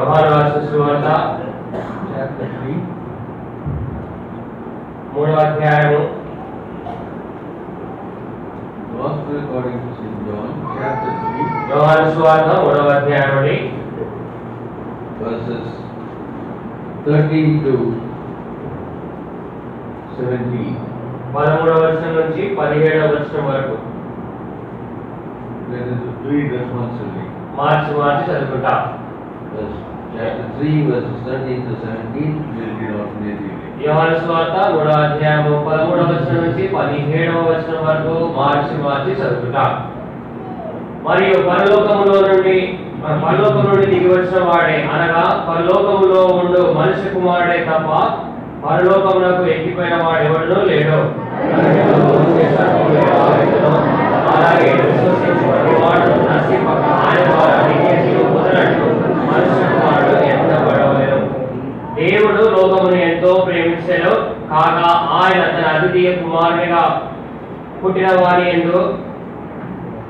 యోహాను రాసిన సువార్త chapter 3, 3వ అధ్యాయము Gospel according to St. John, chapter 3, యోహాను సువార్త 3వ అధ్యాయం నుండి verses 13 to 17. 13వ వచనం నుంచి 17వ వచనం వరకు Let us read responsibly. మార్చి చదువుకుంటాం. Chapter 3, verses 13 to 17, will read alternatively. యోహాను సువార్త 3వ అధ్యాయము 13వ వచనం నుంచి 17వ వచనం వరకు మార్చి చదువుకుంటాం. మరియు పరలోకములో నుండి దిగి వచ్చిన వాడే అనగా పరలోకములో ఉండు మనిషి కుమారుడే తప్ప పరలోకమునకు ఎక్కిపోయిన వాడు ఎవడునూ లేడు. అలాగే విశ్వసించుకుని వాడు నశింపక ఆయన ద్వారా నిత్య జీవం పొందినట్లు మనిషి కుమారుడు ఎత్తబడవలెను. దేవుడు లోకమును ఎంతో ప్రేమించెను కాగా ఆయన తన అద్వితీయ కుమారునిగా పుట్టిన వారి యందు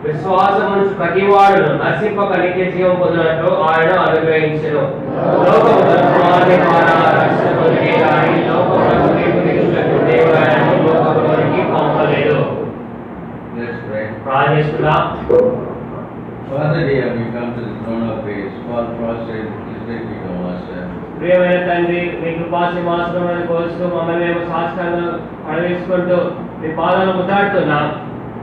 విశ్వాసముంచు ప్రతివాడును నశింపక నిత్య జీవం పొందినట్లు ఆయన అనుగ్రహించెను. లోకము తన కుమారుని ద్వారా రక్షణ పొందితే గాని లోకమునకు తీర్పు తీర్చుటకు దేవుడు ఆయనను లోకములోనికి పంపలేదు. Let's pray. ప్రార్థిస్తున్నాం. Father dear, we come to the throne of grace, fall prostrate, please take our master. ప్రియమైన తండ్రి, మీ కృపా సింహాసనమును కోరుతూ మమ్మల్ని మేము సాష్టాంగం అడవేసుకుంటూ మీ పాదాలు ముద్దాడుతున్నాం.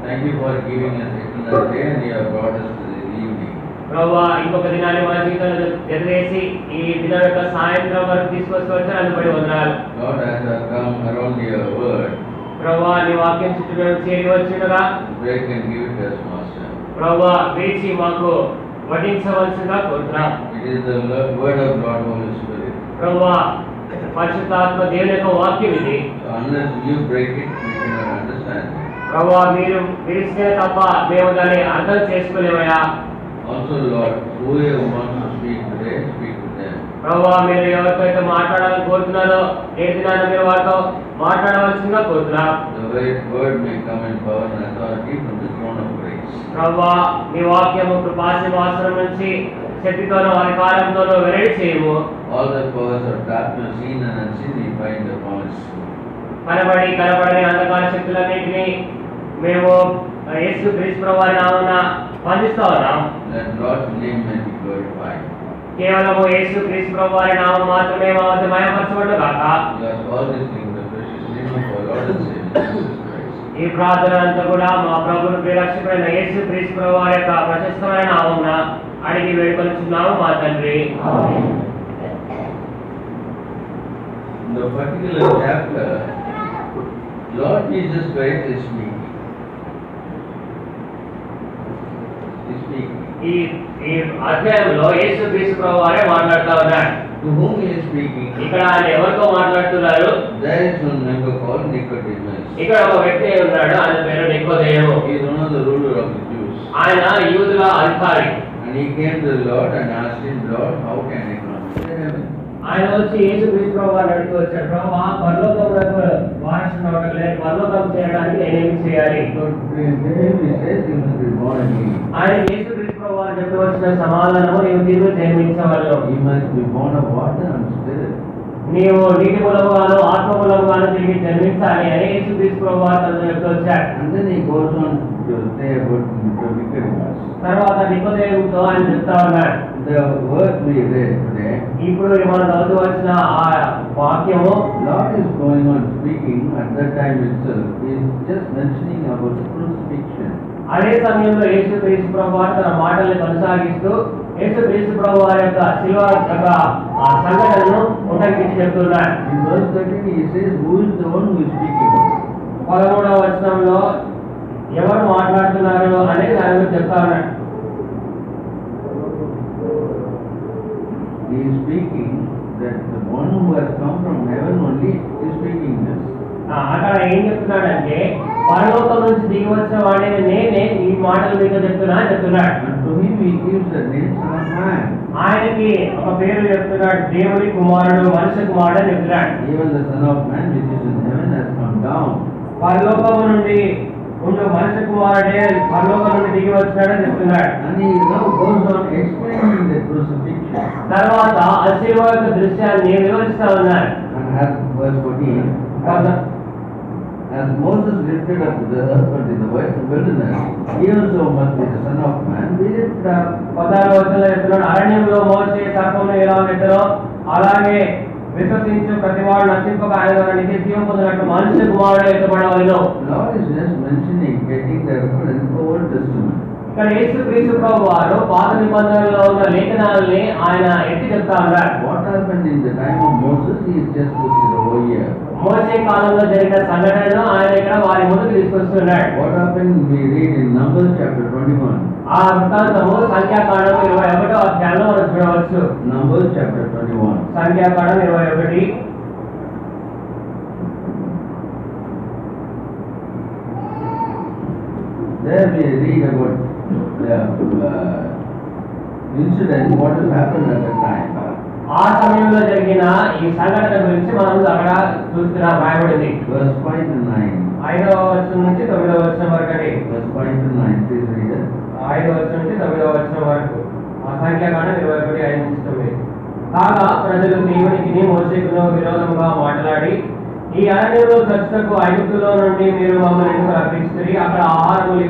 Thank you for giving us another day and you have brought us to the evening. ప్రభువా, ఇంకొక దినాన్ని మా జీవితంలో ఎదురేసి ఈ దినం యొక్క సాయంత్రం వరకు తీసుకొస్తూ వచ్చారు. బడి వందనాలు. God, as I come around your word, ప్రభువా, నీ వాక్యం చుట్టూ మేము చేరి వచ్చినగా break and give it to us, Master. ప్రభువా, వేచి మాకు వడ్డించవలసిందిగా కోరుతున్నాం. It is the word of God, Holy Spirit. ప్రభువా, పరిశుద్ధాత్మ దేవుని యొక్క వాక్యం ఇది. So unless you break it, we cannot understand it. ప్రభువా, మీరు విరిస్తే తప్ప మేము దాన్ని అర్థం చేసుకోలేమయ్యా. Also, Lord, whoever wants to speak today, speak to them. ప్రభువా, మీరు ఎవరితో అయితే మాట్లాడాలని కోరుతున్నారో ఏ దినాన్ని మీరు వారితో మాట్లాడవలసిందిగా కోరుతున్నాం. The word may come in power and authority from the throne of grace. ప్రభువా, నీ వాక్యము కృపాసింహాసనం నుంచి శక్తితోనూ అధికారంతోనూ వెల్లడి చేయము. All the powers of darkness, seen and unseen, we find upon us. కనబడని అంధకార శక్తులన్నింటినీ మేము యేసు క్రీస్తు ప్రభువు వారి నామమున బంధిస్తా ఉన్నాం. Let God's name may be glorified. కేవలము యేసు క్రీస్తు ప్రభువు వారి నామం మాత్రమే మా వద్ద మహిమపరచబడును గాక. We ask all these things in the precious name of our Lord and Savior Jesus Christ. ఈ ప్రార్థన అంతా కూడా మా ప్రభువును ప్రియరక్షకుడైన యేసు క్రీస్తు ప్రభువు వారి యొక్క ప్రశస్తమైన నామమున అడిగి వేడుకొనుచున్నాము మా తండ్రి. In the particular chapter, Lord Jesus Christ is speaking. ఈ అధ్యాయంలో యేసు క్రీస్తు ప్రభువు వారే మాట్లాడుతూ ఉన్నారు. To whom he is speaking? ఇక్కడ ఆయన ఎవరితో మాట్లాడుతున్నారు? There is one member called Nicodemus. ఇక్కడ ఒక వ్యక్తి ఉన్నాడు, ఆయన పేరు నికోదేము. He is one of the ruler of the Jews. ఆయన యూదుల అధికారి. And he came to the Lord and asked him, Lord, how can I come into heaven? ఆయన వచ్చి యేసు క్రీస్తు ప్రభు వారిని అడిగి వచ్చాడు, ప్రభువా, పరలోకమునకు వారసుని అవ్వడం లేదు, పరలోకం చేయడానికి నేనేమి చేయాలి? So he says he must be born again. ఆయన యేసు క్రీస్తు ప్రభు వారు చెప్పి వచ్చిన సమాధానము, నీవు తిరిగి జన్మించవలెను. He must be born of water and spirit. నీవు నీటి మూలముగాను ఆత్మ మూలముగాను తిరిగి జన్మించాలి అని యేసు క్రీస్తు ప్రభు వారు తనతో చెప్తూ వచ్చాడు. And then he goes on to say about Nicodemus. తర్వాత నికోదేముతో ఆయన చెప్తా ఉన్నాడు. The verse we read today, ఇప్పుడు మనం చదువు వచ్చిన ఆ వాక్యము, Lord is going on speaking at that time itself. He is just mentioning about the crucifixion. అదే సమయంలో యేసు క్రీస్తు ప్రభు వారు తన మాటల్ని కొనసాగిస్తూ యేసు క్రీస్తు ప్రభు వారి యొక్క శిలువ యొక్క ఆ సంఘటనను ఉటంకించి చెప్తున్నాడు. In verse 13 he says, who is the one who is speaking? 13వ వచనంలో ఎవరు మాట్లాడుతున్నారు అనేది ఆయన గురించి చెప్తా ఉన్నాడు. He is speaking that the one who has come from heaven only is speaking this. అక్కడ ఏం చెప్తున్నాడంటే, పరలోకం నుంచి దిగి వచ్చిన వాడిని నేనే ఈ మాటలు మీతో చెప్తున్నాడు. And to him he gives the name Son of Man. ఆయనకి ఒక పేరు చెప్తున్నాడు, దేవుని కుమారుడు, మనిషి కుమారుడు అని చెప్తున్నాడు. Even the Son of Man which is in heaven has come down. పరలోకము నుండి ఉండు మనిషి కుమారుడే పరలోకం నుండి దిగి వచ్చినాడని చెప్తున్నాడు. And he now goes on explaining the crucifixion. తర్వాత ఆ శిలువ యొక్క దృశ్యాన్ని వివరిస్తా ఉన్నారు. And as verse 14, as Moses lifted up the serpent in the wilderness, even so must be the Son of Man be lifted up. 16వ వచనంలో చెప్తున్నాడు, అరణ్యంలో మోసే సర్పమును ఎలా ఎత్తారో అలాగే విశ్వసించు ప్రతివాడు నశింపక ఆయన ద్వారా నిత్య జీవం పొందినట్టు మనుష్య కుమారుడు ఎత్తబడవలెను. Lord is just mentioning, getting the reference to Old Testament. ఇక్కడ యేసుక్రీస్తు ప్రభువు వారు పాత నిబంధనలో ఉన్న లేఖనాలని ఆయన ఎత్తి చెప్తా ఉన్నారు. What happened in the time of Moses, he is just put it over here. మోసే కాలంలో జరిగిన సంఘటనను ఆయన ఇక్కడ వారి ముందుకు తీసుకొస్తున్నాడు. What happened, we read in Numbers chapter 21. ఆ వృత్తాంతము సంఖ్యాకాండం 21వ అధ్యాయంలో మనం చూడవచ్చు. Numbers chapter 21. సంఖ్యాకాండం 21. There we read about the incident, what has happened at the time. ఆ సమయంలో జరిగిన ఈ సంఘటన గురించి మనం అక్కడ చూస్తున్నాం, రాయబడింది. Verse 5 to 9. 5వ వచనం నుంచి 9వ వచనం వరకు అండి. Verse 5 to 9, please read it. 5వ వచనం నుంచి 9వ వచనం వరకు. ఆ సంఖ్యాకాండం 21 5 నుంచి 9. కాగా ప్రజలు దేవునికి మోషేకును విరోధముగా మాట్లాడి, ఈ అరణ్యంలో చచ్చుటకు ఐగుప్తులో నుండి మీరు మమ్మల్ని ఎందుకు రప్పించుకుని, అక్కడ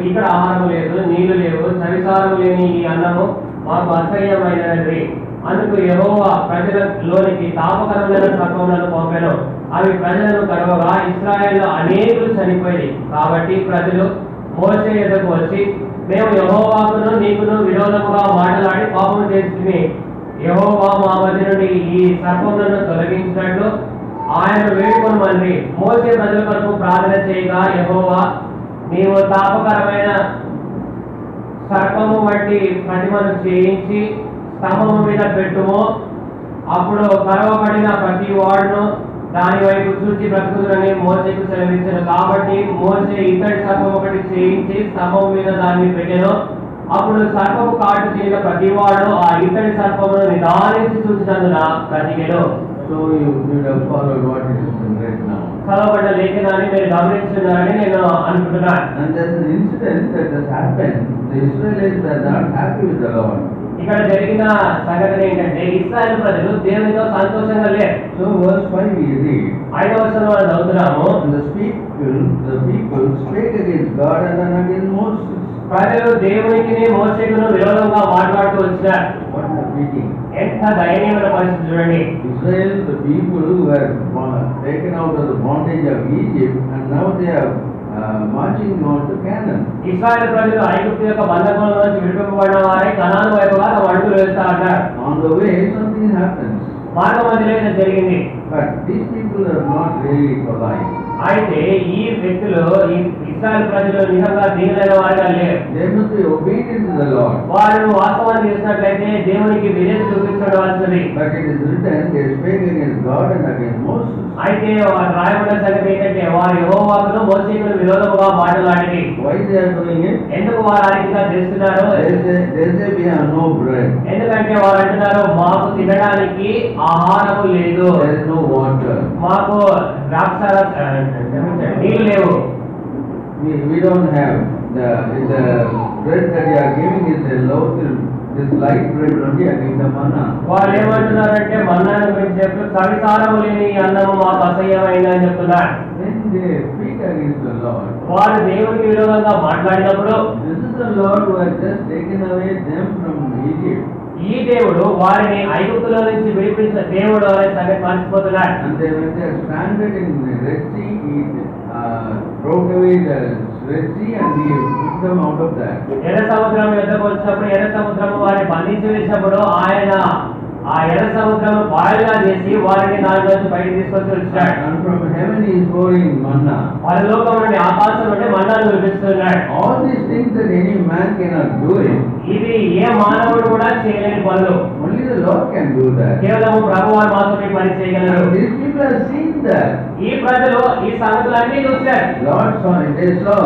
ఇక్కడ ఆహారము లేదు, నీళ్లు లేవు, చవిసారము లేని ఈ అన్నము మాకు అసహ్యమైనది. అందుకు యెహోవా ప్రజలలోనికి తాపకరమైన సర్పములను పంపెను. అవి ప్రజలను కరవగా ఇశ్రాయేలులో అనేకులు చనిపోయి. కాబట్టి ప్రజలు మోషే ఎదుకు వచ్చి, మేము యెహోవాకును నీకును విరోధముగా మాట్లాడి పాపము చేసి యెహోవా మా మధ్య నుండి ఈ సర్పములను తొలగించినట్లు ఆయన వేడుకొనమని మోషే ప్రజల కొరకు ప్రార్థన చేయగా, యెహోవా నీవు తాపకరమైన సర్పము వంటి ప్రతిమను చేయించి స్తంభము మీద పెట్టుము. అప్పుడు కరవబడిన ప్రతి వాడును దాని వైపు చూచి బ్రతుకుదురని మోషేకు సెలవించాను. కాబట్టి మోషే ఇత్తడి సర్పం ఒకటి చేయించి స్తంభం మీద దాన్ని పెట్టెను. అప్పుడు సర్పము కాటు తిరిగిన ప్రతి వాడు ఆ ఇత్తడి సర్పమును నిదానించి చూసినందున బ్రతికెను. So you should have followed what is written right now. చదవబడ్డ లేఖనాన్ని మీరు గమనించున్నారని నేను అనుకుంటున్నాను. And there's an incident that has happened. The Israelites are not happy with the Lord. ఇక్కడ జరిగిన సంగతి ఏంటంటే ఇశ్రాయేలు ప్రజలు దేవునితో సంతోషంగా లేరు. So verse 5 we read. 5వ వచనంలో మనం చదువుతున్నాము, And the people spake against God and against Moses. ప్రజలు దేవునికి మోషేకును విరోధంగా మాట్లాడుతూ వచ్చారు. What a pity. ఎంత దయనీయమైన పరిస్థితి చూడండి. Israel, the people who were taken out of the bondage of Egypt, and now they are marching on to Canaan. ఇశ్రాయేలు ప్రజలు ఐగుప్తు యొక్క బంధకముల నుంచి విడిపింపబడిన వారై కనాను వైపుగా తమ అడుగులు వేస్తా ఉన్నారు. On the way, something happens. మార్గ మధ్యలో ఇది జరిగింది. But these people are not really polite. అయితే ఈ వ్యక్తులు ఈ ఇశ్రాయేలు ప్రజలు నిజంగా దీనులైన వారుగా లేరు. They must be obedient to the Lord. వారు వాస్తవాన్ని చేసినట్లయితే దేవునికి విధేయత చూపించవలసింది. But it is written, they spake against God and against Moses. అయితే వారు రాయబడిన సంగతి ఏంటంటే వారు యెహోవాకును మోషేకును విరోధముగా మాట్లాడింది. Why they are doing it? ఎందుకు వారు ఆ రీతిగా చేస్తున్నారు? They say we have no bread. ఎందుకంటే వారు అంటున్నారు మాకు తినడానికి ఆహారము లేదు, There is no water. మాకు నీళ్ళు లేవు. We don't have the bread that you are giving is a low, this light bread only, I give the manna. వాళ్ళు ఏమంటున్నారంటే మన్నాను గురించి చెప్తూ సవిసారము లేని ఈ అన్నము మాకు అసహ్యమైంది అని చెప్తున్నారు. When they speak against the Lord, వారు దేవునికి విరోధంగా మాట్లాడినప్పుడు this is the Lord who has just taken away them from Egypt. ఈ దేవుడు వారిని ఐగుప్తులో నుంచి విడిపించిన దేవుడు అనే సంగతి మర్చిపోతున్నారు. And when they are stranded in the Red Sea, he broke away the Red Sea and he took them out of that. ఎర్ర సముద్రం ఎదురుకు వచ్చినప్పుడు ఎర్ర సముద్రం వారిని బంధించి వేసినప్పుడు ఆయన ఆ ఎర్ర సముద్రం పాయలుగా చేసి వారిని దానిలోంచి బయటికి తీసుకొచ్చి వచ్చాడు. And from heaven he is pouring manna. పరలోకం నుండి ఆకాశం నుండి మన్నాను కురిపిస్తున్నాడు. All these things that any man cannot do it. ఇది ఏ మానవుడు కూడా చేయలేని పనులు. Only the Lord can do that. కేవలం ప్రభువారు మాత్రమే పని చేయగలరు. And these people have seen that. ఈ ప్రజలు ఈ సంగతులన్నీ చూశారు. Lord saw it. They saw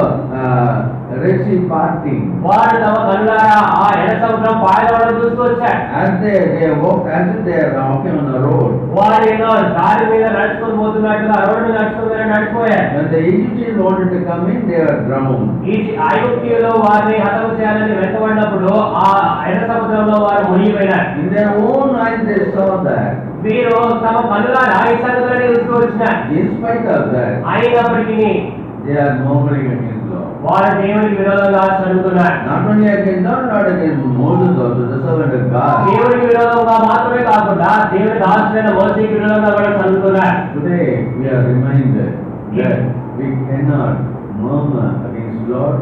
Red Sea parting. వారు తమ కళ్ళారా ఆ ఎర్ర సముద్రం పాయలవడం చూసుకొచ్చారు. As they walked, as if they are walking on the road. వారు ఏదో దారి మీద నడుచుకొని పోతున్నట్టుగా రోడ్డు మీద నడిచిపోయారు. When the Egyptians wanted to come in, they were drowned. ఈ ఐగుప్తీయులు వారిని హతము చేయాలని వెంటబడినప్పుడు ఆ ఎర్ర సముద్రంలో వారు మునిగిపోయినారు. In their own eyes they saw that. వీరు తమ కన్నులారా ఈ సంగతులను చూస్తూ వచ్చినారు. In spite of that, అయినప్పటికీ they are murmuring against Lord. వారు దేవునికి విరోధంగా సరుగుతున్నారు. Not only against God, not against Moses also, the servant of God. దేవునికి విరోధంగా మాత్రమే కాకుండా దేవుని దాసులైన మోసేకి విరోధంగా కూడా సరుగుతున్నారు. Today we are reminded that we cannot murmur against Lord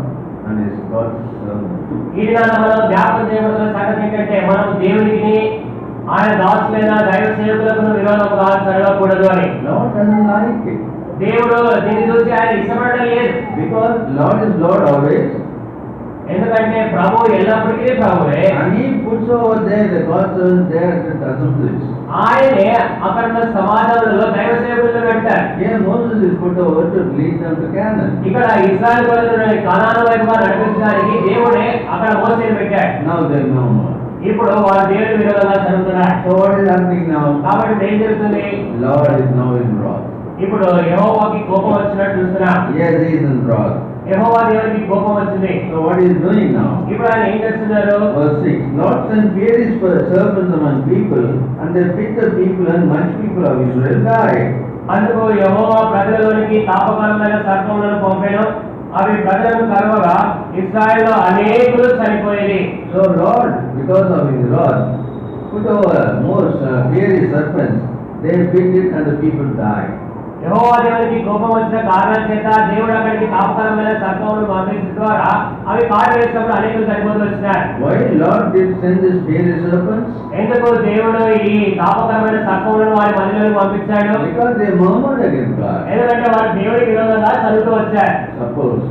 and His God's servant. ఈ దినాన మనం జ్ఞాపకం చేయబడుతున్న సంగతి ఏంటంటే మనం దేవునికి ఆయన దాసులైన దైవ సేవకులకు విరోధంగా సరగకూడదు అని. Lord doesn't like it. దేవుడు దీన్ని చూసి ఆయన ఇష్టపడడం లేదు. Because Lord is Lord always. ఎందుకంటే ప్రభు ఎల్లప్పటికీ ప్రభువే. And He puts over there the God's servants there at the assemblies. ఆయనే అక్కడ ఉన్న సమాజంలో దైవ సేవకులను పెట్టారు. Here Moses is put over to lead them to Canaan. ఇక్కడ ఇశ్రాయేలు ప్రజలను కనాను వైపుగా నడిపించడానికి దేవుడే అక్కడ మోసేని పెట్టాడు. Now they murmur. ఇప్పుడు వారు దేవుని విరోధంగా జరుగుతున్నారు. So what is happening now? కాబట్టి ఏం జరుగుతుంది? Lord is now in wrath. ఇప్పుడు యెహోవాకి కోపం వచ్చినట్టు చూస్తున్నాం. Yes, He is in wrath. యెహోవా దేవునికి కోపం వచ్చింది. So what He is doing now? ఇప్పుడు ఆయన ఏం చేస్తున్నారు? Verse 6. Lord sent fierce serpents among people, and they bit the people, and much people of Israel died. అందుకు యెహోవా ప్రజలలోనికి తాపకరమైన సర్పములను పంపెను. అవి ప్రజలను కరవగా ఇశ్రాయేలులో అనేకులు చనిపోయేది. So Lord, because of His wrath, put over more fiery serpents. They bit it, and the people died. యెహోవా దేవునికి కోపం వచ్చిన కారణం చేత దేవుడు అక్కడికి తాపకరమైన సర్పములను పంపించడం ద్వారా అవి కాటు వేసినప్పుడు అనేకులు చనిపోతూ వచ్చినారు. Why Lord did send these fiery serpents? ఎందుకు దేవుడు ఈ తాపకరమైన సర్పములను వారి మధ్యలోకి పంపించాడు? Because they murmured against God. ఎందుకంటే వారు దేవుడికి విరోధంగా చదువుతూ వచ్చారు. Suppose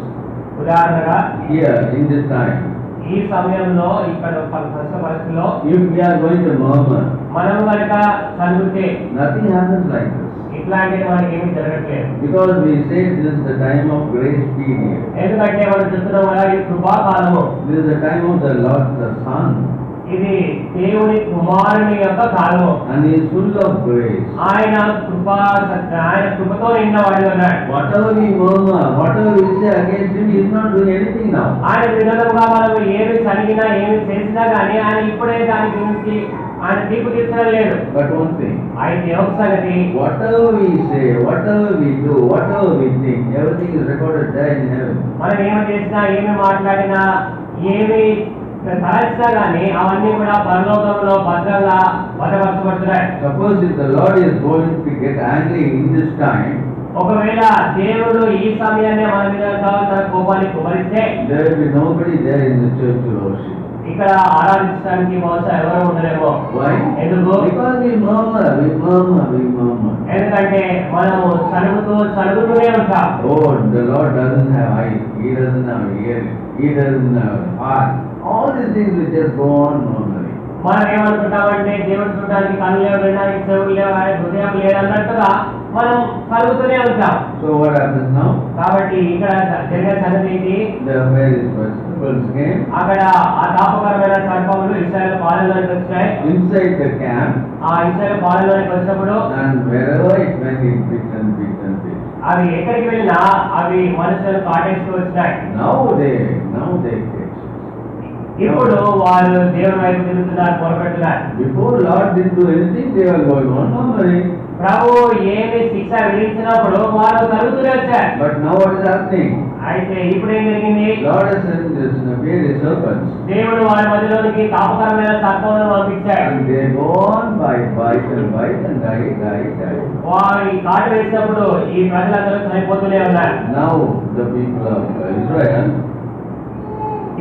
ఉదాహరణగా here in this time, ఈ సమయంలో ఇక్కడ ప్రస్తుత పరిస్థితిలో if we are going to murmur, మనం కనుక చదివితే nothing happens like this. ఇట్లాంటివి మనకి ఏమీ జరగట్లేదు. Because we say this is the time of grace period. ఎందుకంటే మనం చెప్తున్నాం కదా ఇది కృపాకాలము. This is the time of the Lord the Son. ఇది దేవుని కుమారుని యొక్క కాలము. And He is full of grace. ఆయన కృపతో నిండిన వాడు ఉన్నాడు. Whatever we murmur, whatever we say against Him, He is not doing anything now. ఆయన విరోధంగా మనం ఏమి చదివినా ఏమి చేసినా కానీ ఆయన ఇప్పుడే దాని గురించి ఆయన తీర్పు తీర్చడం లేదు. But one thing, అయితే ఒక సంగతి, whatever we say, whatever we do, whatever we think, everything is recorded there in heaven. మనం ఏమి చేసినా ఏమి మాట్లాడినా ఏమి తలచినా కానీ అవన్నీ కూడా పరలోకంలో భద్రంగా భద్రపరచబడుతున్నాయి. Suppose if the Lord is going to get angry in this time, ఒకవేళ దేవుడు ఈ సమయాన్ని మన మీద తన కోపాన్ని కుమరిస్తే there will be nobody there in the church to worship. ఇక్కడ ఆరాధించడానికి బహుశా ఎవరు ఉండరేమో. Why? ఎందుకు? Because we murmur. ఎందుకంటే మనము చదువుతూనే ఉంటాం. Oh, the Lord doesn't have eyes. He doesn't have ears. He doesn't have heart. All these things will just go on murmuring. మనం ఏమనుకుంటామంటే దేవుడు చూడడానికి కళ్ళు లేవు, వినడానికి చెవులు లేవు, ఆయన హృదయం లేదు అన్నట్టుగా మనం చదువుతూనే ఉంటాం. So what happens now? కాబట్టి ఇక్కడ జరిగే సంగతి ఏంటి? The various vegetables came అక్కడ ఆ తాపకరమైన సర్పములు ఇశ్రాయేలు పాలెంలోకి వచ్చాయి. inside the camp, ఆ ఇశ్రాయేలు పాలెంలోకి వచ్చినప్పుడు and wherever it went, it bit and bit and bit. అవి ఎక్కడికి వెళ్ళినా అవి మనుషులను కాటేస్తూ వచ్చాయి. Now they catch. ఇప్పుడు వారు దేవుని వైపు తిరుగుతున్నారు, మొరపెడుతున్నారు. Before Lord didn't do anything, they were going on murmuring. ప్రభు ఏమి శిక్ష విధించినప్పుడు వారు చదువుతూనే వచ్చారు. But now what is happening? అయితే ఇప్పుడు ఏం జరిగింది? Lord has sent this various serpents. దేవుడు వారి మధ్యలోనికి తాపకరమైన సర్పములను పంపించాడు. And they go on bite and die. వారి కాటు వేసినప్పుడు ఈ ప్రజలందరూ చనిపోతూనే ఉన్నారు. Now the people of Israel,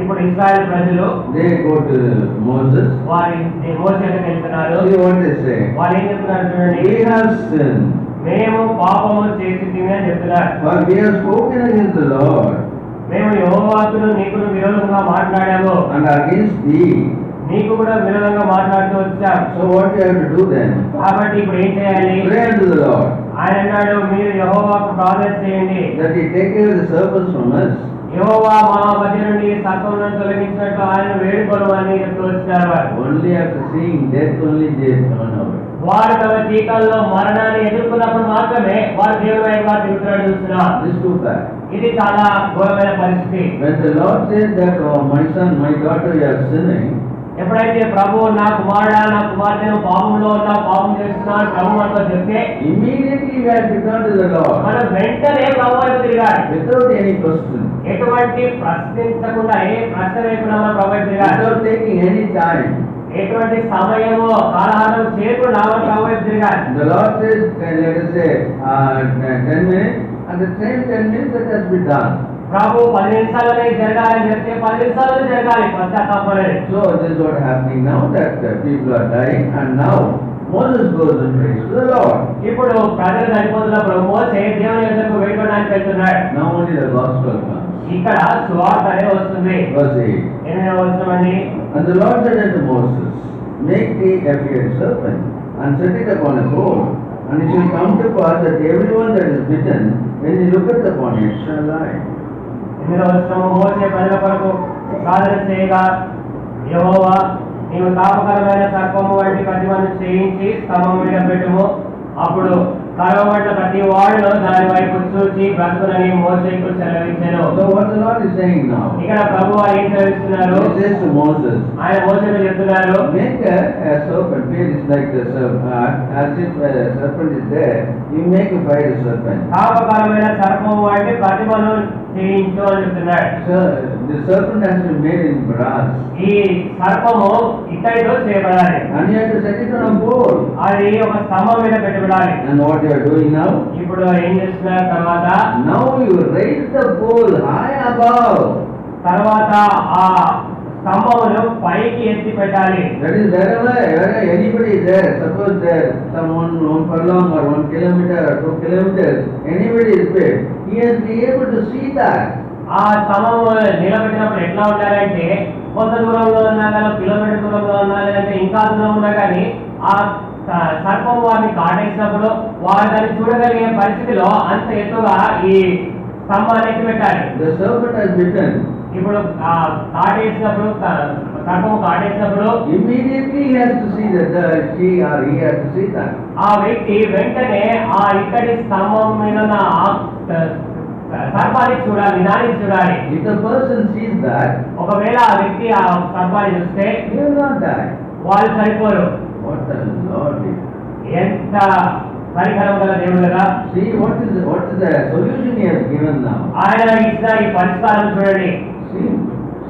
ఇప్పుడు ఇశ్రాయేలు ప్రజలు they go to Moses. వారి మోషే దగ్గరికి వెళ్తున్నారు. See what they say. వారు ఏం చెప్తున్నారు చూడండి. We have sinned. మేము పాపము చేసితిమి అని చెప్తున్నారు. For we have spoken against the Lord మేము యెహోవాకును నీకును విరోధంగా మాట్లాడాము. and against thee. నీకు కూడా విరోధంగా మాట్లాడుతూ వచ్చాం. So what you have to do then? కాబట్టి ఇప్పుడు ఏం చేయాలి? Pray unto the Lord ఆయన అన్నాడు, మీరు యెహోవాకు ప్రార్థన చేయండి, that He take care of the serpents from us. యెహోవా మా మధ్య నుండి సర్పములను తొలగించినట్టు ఆయన వేడుకొను అని చెప్తూ వచ్చినారు వారు. Only after seeing death only they turn away. వారు తమ జీవితాల్లో మరణాన్ని ఎదుర్కొన్నప్పుడు మాత్రమే వారు దేవుని వైపుగా తిరుగుతున్నాడు చూస్తున్నారు. This is too bad. ఇది చాలా ఘోరమైన పరిస్థితి. When the Lord said that, oh my son, my daughter, you are sinning, ఎప్పుడైతే ప్రభు నా కుమారుడా నా కుమార్తెను పాపంలో ఉన్నా పాపం చేస్తున్నాను ప్రభు మనతో చెప్తే immediately we have to turn to the Lord మనం వెంటనే ప్రభు వైపు తిరగాలి. without any question, ఎటువంటి ప్రశ్నించకుండా ఏ ప్రశ్న లేకుండా మనం ప్రభు వైపు తిరగాలి. without taking any time. ఎటువంటి సమయము కాలహరణం చేయకుండా మనం ప్రభు వైపు తిరగాలి. The Lord says, let us say, 10 minutes, and the same 10 minutes that has been done. ప్రభు 10 నిమిషాలనే జరగాలని చెప్తే 10 నిమిషాలనే జరగాలి పశ్చాత్తాపం అనేది. So this is what happening now, that people are dying, and now Moses goes and prays to the Lord. ఇప్పుడు ప్రజలు చనిపోతున్నప్పుడు మోసే దేవుని యొద్దకు వేడుకోవడానికి వెళ్తున్నాడు. Now only the gospel comes. ఇక్కడ సువార్త అనేది వస్తుంది. Verse 8. 8వ వచనమండి. And the Lord said unto Moses, make thee a fierce serpent, and set it upon a pole, and it shall come to pass that everyone that is bitten, when he looketh upon it, shall die. 8వ వచనము మోసే ప్రజల కొరకు ప్రార్థన చేయగా యెహోవా నీవు తాపకరమైన సర్పము వంటి ప్రతిమను చేయించి స్తంభం మీద పెట్టుము అప్పుడు కరవబడ్డ ప్రతి వాడును దాని వైపు చూచి బ్రతుకునని మోసేకు సెలవిచ్చెను. So what the Lord is saying now? ఇక్కడ ప్రభువు ఏం సెలవిస్తున్నారు? He says to Moses, ఆయన మోసేకు చెప్తున్నారు make a serpent, here is like the serpent, as if a serpent is there, you make a fire serpent. తాపకరమైన సర్పము వంటి ప్రతిమను చేయించు అని చెప్తున్నాడు. So the serpent has to be made in brass, ఈ సర్పము ఇత్తడితో చేయబడాలి. and you have to set it on a pole. అది ఒక స్తంభం మీద పెట్టబడాలి. And what you are doing now? ఇప్పుడు ఏం చేస్తున్నారు తర్వాత? Now you raise the pole high above. తర్వాత ఆ స్తంభమును పైకి ఎత్తి పెట్టాలి. That is wherever anybody is there, suppose there someone 1 furlong or 1 kilometer or 2 kilometers, anybody is there, he has to be able to see that. ఆ స్తంభము నిలబెట్టినప్పుడు ఎట్లా ఉండాలంటే కొంత దూరంలో ఉన్నా కానీ కిలోమీటర్ దూరంలో ఉన్నా లేదంటే ఇంకా దూరం ఉన్నా కానీ ఆ సర్పం వారిని కాటేసినప్పుడు వారు దాన్ని చూడగలిగే పరిస్థితిలో అంత ఎత్తుగా ఈ స్తంభాన్ని ఎత్తి పెట్టాలి. The serpent has bitten. ఇప్పుడు ఆ కాటేసినప్పుడు సర్పము కాటేసినప్పుడు Immediately he has to see that she or he has to see that. ఆ వ్యక్తి వెంటనే ఆ ఇక్కడి స్తంభం మీద ఉన్న ఆ సర్పాన్ని చూడాలి, దానికి చూడాలి. If the person sees that, ఒకవేళ ఆ వ్యక్తి ఆ సర్పాన్ని చూస్తే he will not die. వాళ్ళు సరిపోరు. What the Lord is. ఎంత పరికరం గల దేవుడు కదా. See what is the solution he has given now. ఆయన ఇచ్చిన ఈ పరిష్కారం చూడండి. See,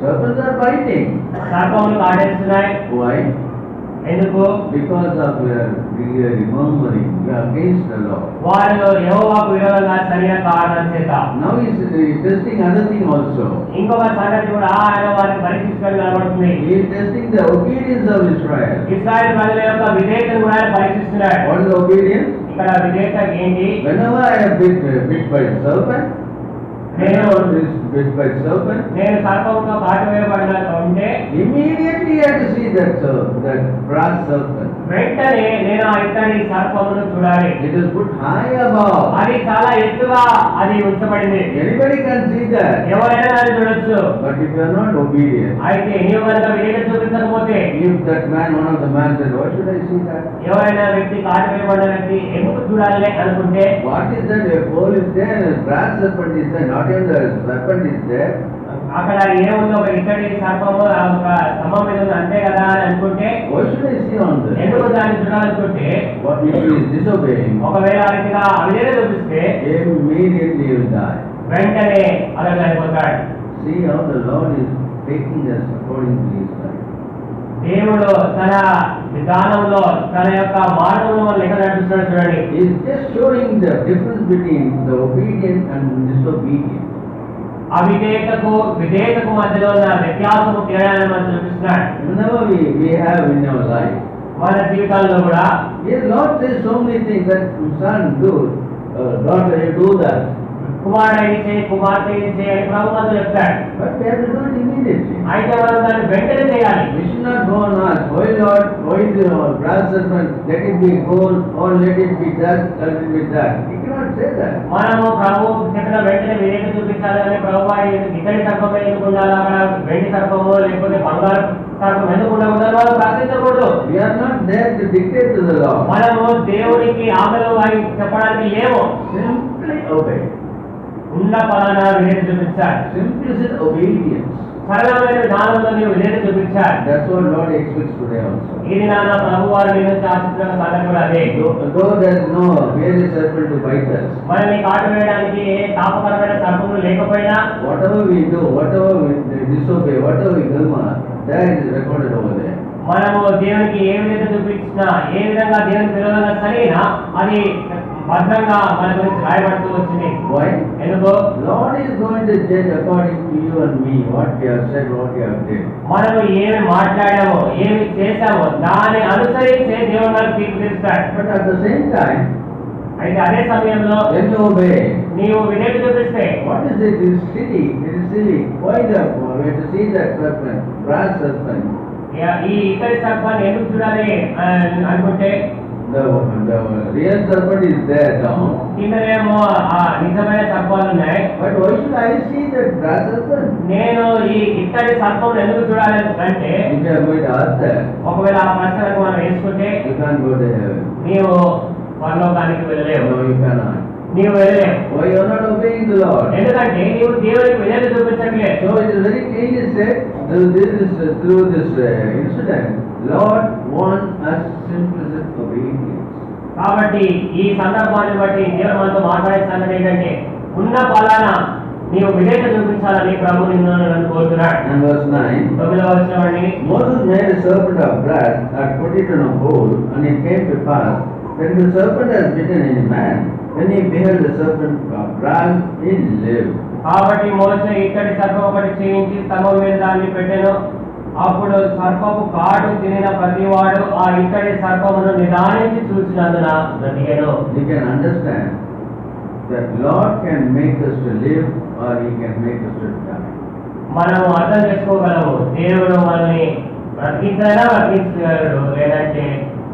serpents are biting. సర్పములు కాటేస్తున్నాయి. Why? ఎందుకు? Because of murmuring against the Lord. వారిలో యెహోవాకు విరోధంగా సరైన కారణం చేత. Now he is testing other thing also. ఇంకొక సంగతి కూడా ఆయన వారిని పరీక్షించడం కనబడుతుంది. He is testing the obedience of Israel. ఇశ్రాయేలు ప్రజల యొక్క విధేయతను కూడా ఆయన పరీక్షిస్తున్నాడు. What is the obedience? ఇక్కడ విధేయత ఏంటి? Whenever I have bit by serpent, whenever is bit by serpent, నేను సర్పంతో కాటువేయబడిన ఉంటే immediately I have to see that brass serpent. వెంటనే నేను ఆ ఇత్తడి సర్పమును చూడాలి. It is put high above. అది చాలా ఎత్తుగా అది ఉంచబడింది. Anybody can see that. ఎవరైనా దాన్ని చూడొచ్చు. But if you are not obedient, అయితే నీవు కనుక విధేయత చూపించకపోతే if that man, one of the man said, why should I see that? ఎవరైనా వ్యక్తి కాటువేయబడిన వ్యక్తి ఎందుకు చూడాలి అనుకుంటే What is that? A pole is there, a brass serpent is there, not even the serpent is there. అక్కడ ఏముంది ఒక ఇక్కడి సర్పము ఒక స్తంభం మీద ఉంది అంతే కదా అని అనుకుంటే Why should I see on this? ఎందుకు దాన్ని చూడాలనుకుంటే What if he is disobeying? ఒకవేళ ఆ వ్యక్తిగా అవిధేయత చూపిస్తే Immediately he will die. వెంటనే అలా చనిపోతాడు. See how the Lord is taking us according to his life. దేవుడు తన విధానంలో తన యొక్క మార్గంలో మనం లెక్క నడిపిస్తున్నాడు చూడండి. He is just showing the difference between the obedient and disobedient. అవిధేయతకు విధేయతకు మధ్యలో ఉన్న వ్యత్యాసము తేడాన్ని మనం చూపిస్తున్నాడు. Whenever we have in our life, మన జీవితాల్లో కూడా yes, Lord says so many things that son do, daughter you do that. కుమారుడు చేయి కుమార్తె చేయి అని ప్రభు మనతో చెప్తాడు. But we have to do it immediately. అయితే మనం దాన్ని వెంటనే చేయాలి. We should not go on ask, why Lord, why the brass serpent, let it be gold or let it be that, let it be that. We cannot say that. మనము ప్రభు చెప్పిన వెంటనే విధేయత చూపించాలి అని ప్రభు ఇక్కడి సర్పం ఎందుకు ఉండాలి, అక్కడ వెండి సర్పము లేకపోతే బంగారు సర్పం ఎందుకు ఉండకూడదు వాళ్ళు ప్రశ్నించకూడదు. We are not there to dictate to the Lord. మనము దేవునికి ఆమెలో వారికి చెప్పడానికి లేము. Simply obey. ఉన్న పలానా విధేయత చూపించాలి. Simplicity obedience. సరళమైన విధానంలో నీవు విధేయత చూపించాలి. That's what Lord expects today also. ఇది నాన్న ప్రభువారు నీ నుంచి ఆశిస్తున్న సంగతి కూడా అదే. Though there is no very serpent to bite us, మనల్ని కాటు వేయడానికి ఏ తాపకరమైన సర్పములు లేకపోయినా, whatever we do, whatever we disobey, whatever we do, that is recorded over there. మనము దేవునికి ఏ విధంగా చూపించినా, ఏ విధంగా దేవునికి విరోధంగా సరైనా అది భద్రంగా మన గురించి రాయబడుతూ వచ్చింది. Why? ఎందుకు? Lord is going to judge according to you and me, what we have said, what we have did. మనము ఏమి మాట్లాడామో, ఏమి చేశామో దాన్ని అనుసరించే దేవుడు మనకు తీర్పు తీరుస్తాడు. But at the same time, అయితే అదే సమయంలో when you obey, నీవు విధేయత చూపిస్తే, what is it? It is silly. It is silly. Why we have to see that serpent, brass serpent. ఈ ఇతడి సర్పాన్ని ఎందుకు చూడాలి అనుకుంటే, The real serpent is there down. కిందనేమో ఆ నిజమైన సర్పాలు ఉన్నాయి. But why should I see that brass serpent? నేను ఈ ఇత్తడి సర్పం ఎందుకు చూడాలి అంటే, If you are going to ask that, ఒకవేళ ఆ ప్రశ్నకు మనం వేసుకుంటే you can't go to heaven. నీవు పరలోకానికి వెళ్ళలేవు. No, you cannot. నీవు వెళ్ళలేవు. Why you are not obeying the Lord? ఎందుకంటే నీవు దేవునికి విధేయత చూపించట్లేదు. So it is very clearly said through this incident, Lord wants us simplicity obedience. కాబట్టి ఈ సందర్భాన్ని బట్టి దేవుడు మనతో మాట్లాడే సంగతి ఏంటంటే, ఉన్న ఫలానా నీవు విధేయత చూపించాలని ప్రభు నిన్ను నన్ను కోరుతున్నాడు. And verse 9, 9వ వచనం, Moses made a serpent of brass and put it in a bowl, and it came to pass, when the serpent has bitten any man, when he beheld the serpent of brass, he lived. కాబట్టి మోసే ఇక్కడి సర్పం ఒకటి చేయించి స్తంభం మీద దాన్ని పెట్టెను. అప్పుడు సర్పము కాటు తినిన ప్రతివాడు ఆ ఇక్కడి సర్పమును నిదానించి చూసినందున బ్రతికెను. You can understand that Lord can make us to live or he can make us to die. మనం అర్థం చేసుకోగలము, దేవుడు మనల్ని బ్రతికించైనా బ్రతికించగలడు, లేదంటే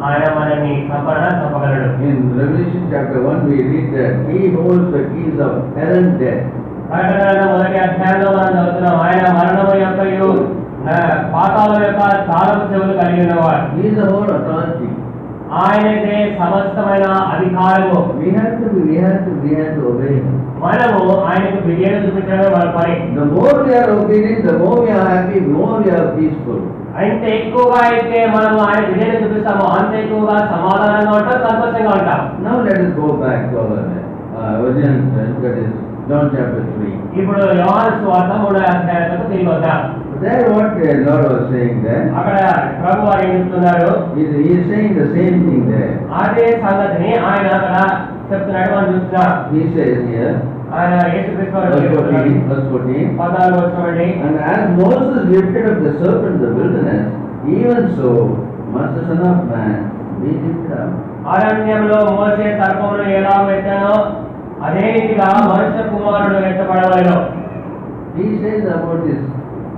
ఆయన మనల్ని చంపగలడు. In Revelation chapter 1 we read that he holds the keys of hell and death. ప్రకటన మొదటి అధ్యాయంలో మనం చదువుతున్నాం, ఆయన మరణము యొక్కయు పాతాళం యొక్క తాళపు చెవులు కలిగి ఉన్నవాడు. He is the whole authority. ఆయనదే సమస్తమైన అధికారము. We have to obey him. మనము ఆయనకు విధేయత చూపించడమే మన పని. The more we are obedient, the more we are happy, the more we are peaceful. అంటే ఎక్కువగా అయితే మనము ఆయన విధేయత చూపిస్తామో అంత ఎక్కువగా సమాధానంగా ఉంటాం, సంతోషంగా ఉంటాం. Now let us go back to our original text, that is John chapter 3. ఇప్పుడు యోహాను సువార్త 3వ అధ్యాయానికి తిరిగి వద్దాం. There what the Lord was saying there, అక్కడ ప్రభు వారు ఏం చెప్తున్నారు? he is saying the same thing there. అదే సంగతిని ఆయన అక్కడ చెప్తున్నాడు, మనం చూస్తున్నాం. He says here, ఆయన యేసుక్రీస్తు వారు verse చెప్తున్నారు. 14, 14వ వచనం, and as Moses lifted up the serpent in the wilderness, even so must the Son of Man be lifted up. అరణ్యంలో మోసే సర్పమును ఎలా ఎత్తానో అదే రీతిగా మనుష్య కుమారుడు ఎత్తబడవలెను. He says about his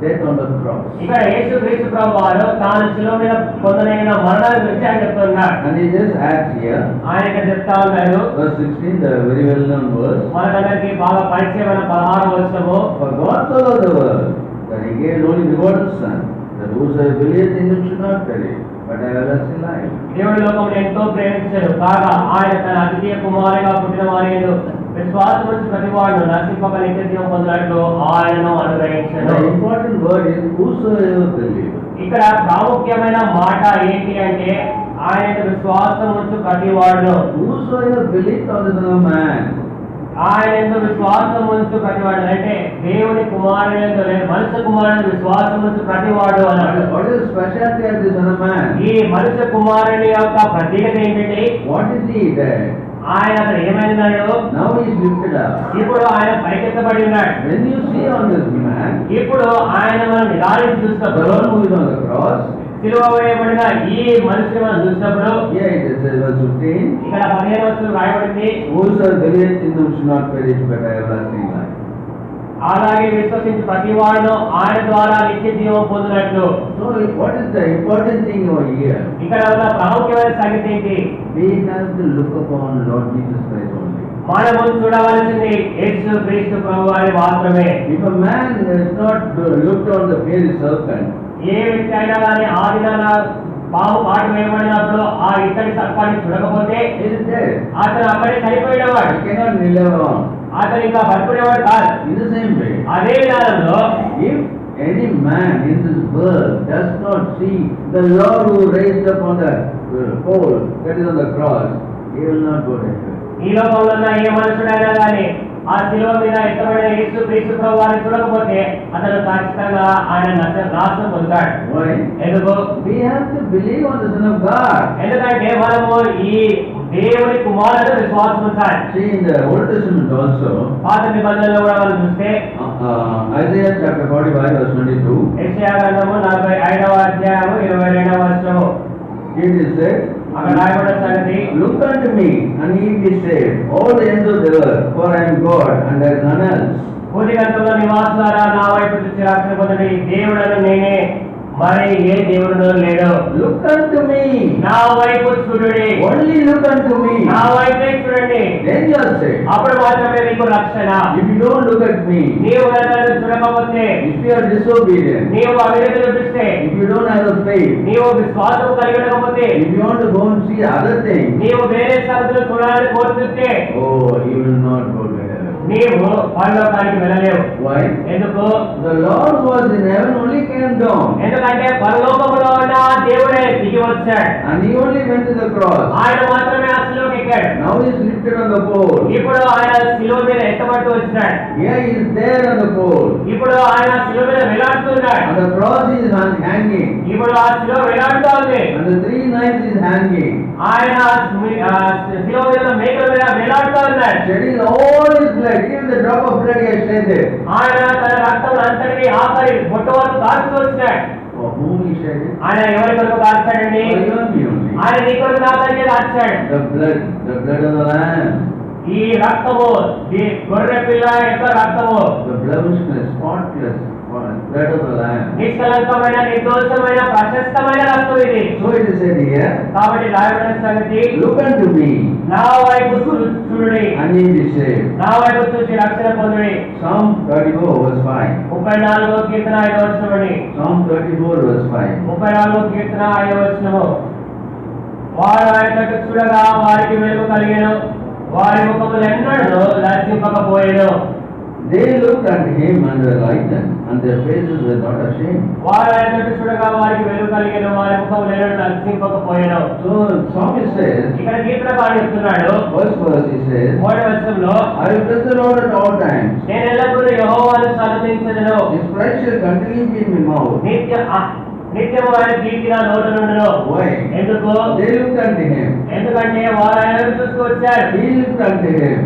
death on the cross. ఇక్కడ యేసుక్రీస్తు ప్రభు వారు తాను శిలువ మీద పొందనైన మరణాన్ని గురించి ఆయన చెప్తున్నాడు. And he just adds here, ఆయన ఇక్కడ చెప్తా ఉన్నారు, verse 16, the very well known verse, మనకందరికి బాగా పరిచయమైన 16వ వచనము, for God so loved the world that he gave his only begotten Son, that whosoever believeth in him should not perish, but have everlasting life. దేవుడి లోకమును ఎంతో ప్రేమించాడు కాగా ఆయన తన అద్వితీయ కుమారునిగా పుట్టిన వారి యందు విశ్వాసం ఉంచి ప్రతివాడు నశింపక నిత్య జీవం పొందినట్లు ఆయనను అనుగ్రహించాడు. The important word is whosoever believeth. ఇక్కడ ప్రాముఖ్యమైన మాట ఏంటి అంటే ఆయన విశ్వాసం ఉంచు ప్రతివాడును. Whosoever believeth on the Son of Man. ఆయన విశ్వాసం ఉంచు ప్రతివాడు అంటే దేవుని కుమారుడు మనుష్య కుమారుడు విశ్వాసం ఉంచు ప్రతివాడు అన్నాడు. What is the specialty of the Son of Man? ఈ మనుష్య కుమారుని యొక్క ప్రత్యేకత ఏంటంటే, What is he there? ఆయన అక్కడ ఏమైనాడు? Now he is lifted up. ఇప్పుడు ఆయన పైకెత్తబడి ఉన్నాడు. When you see on this man, ఇప్పుడు ఆయన మనం నిదానించి the చూసినప్పుడు, one who is on the cross, సిలువ వేయబడిన ఈ మనిషిని మనం చూసినప్పుడు, here it is verse 15, ఇక్కడ 15వ వచనం రాయబడింది, whosoever believeth in him should not perish but have everlasting life. అలాగే విశ్వసించి ప్రతివాడును ఆయన ద్వారా నిత్య జీవం పొందినట్లు. So what is the important thing over here? ఇక్కడ ఉన్న ప్రాముఖ్యమైన సంగతి ఏంటి? We have to look upon Lord Jesus Christ only. మనము చూడవలసింది యేసు క్రీస్తు ప్రభువారి మాత్రమే. If a man has not looked on the fiery serpent, ఏ వ్యక్తి అయినా కానీ ఆ దినాన పాము కాటు వేయబడినప్పుడు ఆ ఇతడి సర్పాన్ని చూడకపోతే he is dead. అతను అక్కడే చనిపోయినవాడు, He cannot live on. అతను ఇంకా బతుకునేవాడు కాదు. In the same way, అదే విధానంలో if any man in this world does not see the Lord who raised up on the pole, that is on the cross, he will not go to heaven. ఈ లోకంలో ఉన్న ఏ మనుషుడైనా కానీ ఆ శిలువ మీద ఎత్తబడిన యేసు క్రీస్తు ప్రభువారిని చూడకపోతే అతను ఖచ్చితంగా ఆయన నాశనం పొందుతాడు. Why? ఎందుకు? We have to believe on the Son of God. ఎందుకంటే మనము ఈ దేవుని కుమారుడు విశ్వాసం ఉంచాలి. See, in the Old Testament also, పాత నిబంధనలో కూడా మనం చూస్తే Isaiah chapter 45 verse 22, యెషయా గ్రంథము 45వ అధ్యాయము 22వ వచనము it is said, అక్కడ రాయబడిన సంగతి, look unto me and ye be saved, all the ends of the earth, for I am God and there is none else. భూదిగంతంలో నివాసులారా నా వైపు చూసి రక్షణ పొందండి, దేవుడను నేనే, మరి ఏ దేవుడును లేడు. Look unto me, నా వైపు చూడండి, only look unto me, నా వైపే చూడండి, then you are saved. అప్పుడు మాత్రమే మీకు రక్షణ. If you don't look at me, నీవు నన్ను చూడకపోతే, if you are disobedient, నీవు అవిధేయత చూపిస్తే, if you don't have the faith, నీవు విశ్వాసం కలిగి ఉండకపోతే, if you want to go and see other things, నీవు వేరే సంగతులు చూడాలని కోరుతుంటే, oh, you will not go to heaven. నీవు పరలోకానికి వెళ్ళలేవు. Why? ఎందుకు? The Lord who was in heaven only came down, ఎందుకంటే పరలోకములో ఉన్న దేవుడే దిగి వచ్చాడు. and he only went to the cross. ఆయన మాత్రమే ఆ శిలువకి ఎక్కాడు. Now he is lifted on the pole. ఇప్పుడు ఆయన శిలువ మీద ఎత్తబడుతూ వచ్చినాడు. Here he is there on the pole. ఇప్పుడు ఆయన శిలువ మీద వేలాడుతున్నాడు. On the cross he is hanging, ఇప్పుడు ఆ శిలువ వేలాడుతూ ఉంది. and the 3 knives is hanging, ఆయన శిలువ మీద మేకల మీద వేలాడుతూ ఉన్నాడు. shedding all his blood, even the drop of blood he has shed it. ఆయన తన రక్తం అంతటిని ఆఖరి బొట్టు వరకు కాల్చుతూ వచ్చినాడు. For whom he shed it? ఆయన ఎవరి కొరకు కాల్చాడండి? For you and me only. ఆయన నీ కొరకు నా కొరకే కాల్చాడు. The blood of the Lamb, ఈ రక్తము, ఈ గొర్రె పిల్ల యొక్క రక్తము, the blemishless, spotless blood of the Lamb. నిష్కలంకమైన, నిర్దోషమైన, ప్రశస్తమైన రక్తం ఇది. So it is said here, కాబట్టి రాయబడిన సంగతి, look unto me, నా వైపు చూడుడి, and ye be saved. నా వైపు చూసి రక్షణ పొందుడి. Psalm 34 verse 5. 34వ కీర్తన 5వ వచనమండి. Psalm 34 verse 5. 34వ కీర్తన 5వ వచనము. వారు ఆయన తట్టు చూడగా వారికి వెలుగు కలిగెను, వారి ముఖములు ఎన్నడూ లజ్జింపకపోయెను. They looked at him and were lightened, and their faces were not ashamed. వారు ఆయన తట్టు చూడగా వారికి వెలుగు కలిగెను, వారి ముఖములు ఎన్నడూ లజ్జింపకపోయెను. So psalmist says, ఇక్కడ కీర్తనకారుడు చెప్తున్నాడు, first verse he says, 3వ వచనంలో, I will bless the Lord at all times. నేను ఎల్లప్పుడూ యెహోవాను స్తుతించెదను, His praise shall continually be in my mouth. నిత్యము ఆయన కీర్తి నా నోట నుండును. Why? ఎందుకు? They looked unto him. ఎందుకంటే వారు ఆయన చూసుకొచ్చారు. He looked unto him.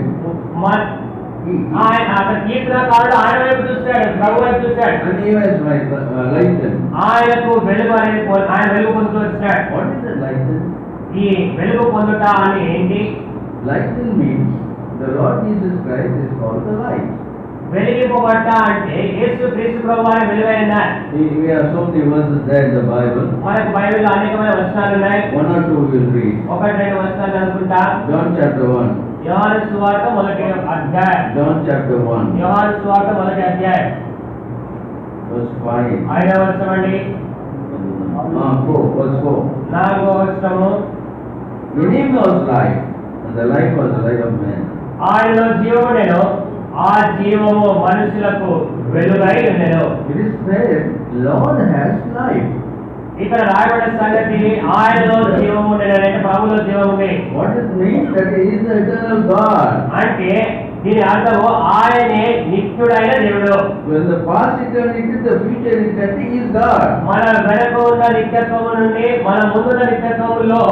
ఆయన అక్కడ కీర్తనకారుడు ఆయన వైపు చూశాడు, ప్రభు వైపు చూశాడు. And he was lightened. ఆయనకు వెలుగు అనేది ఆయన వెలుగు పొందుతూ వచ్చినాడు. What is that lightened? ఈ వెలుగు పొందుట అని ఏంటి? Lightened means the Lord Jesus Christ is called the light. వెలిగింపబడ్డ అంటే యేసు క్రీస్తు ప్రభువారే వెలుగైన. We have so many verses there in the Bible. మనకు బైబిల్లో అనేకమైన వచనాలు ఉన్నాయి. 1 or 2 we will read. 1-2 వచనాలు అనుకుంటా. John chapter 1. యోహాను సువార్త 1వ అధ్యాయం. John chapter 1. యోహాను సువార్త 1వ అధ్యాయం. Verse 5. 5వ వచనం అండి. 4. Verse 4. 4వ వచనము. In him was life, and the life was the light of men. ఆయనలో జీవముండెను, ఆ జీవము మనుషులకు వెలుగై ఉండెను. It is said, Lord has life. ఇక్కడ రాయబడిన సంగతి ఆయనలో జీవము ఉండెను అంటే ప్రభువులో జీవము ఉంది. What it means that he is the eternal God. అంటే దీని అర్థము ఆయనే నిత్యుడైన దేవుడు. When the past eternity, the future eternity, he is God. మన వెనక ఉన్న నిత్యత్వము నుండి మన ముందున్న నిత్యత్వములో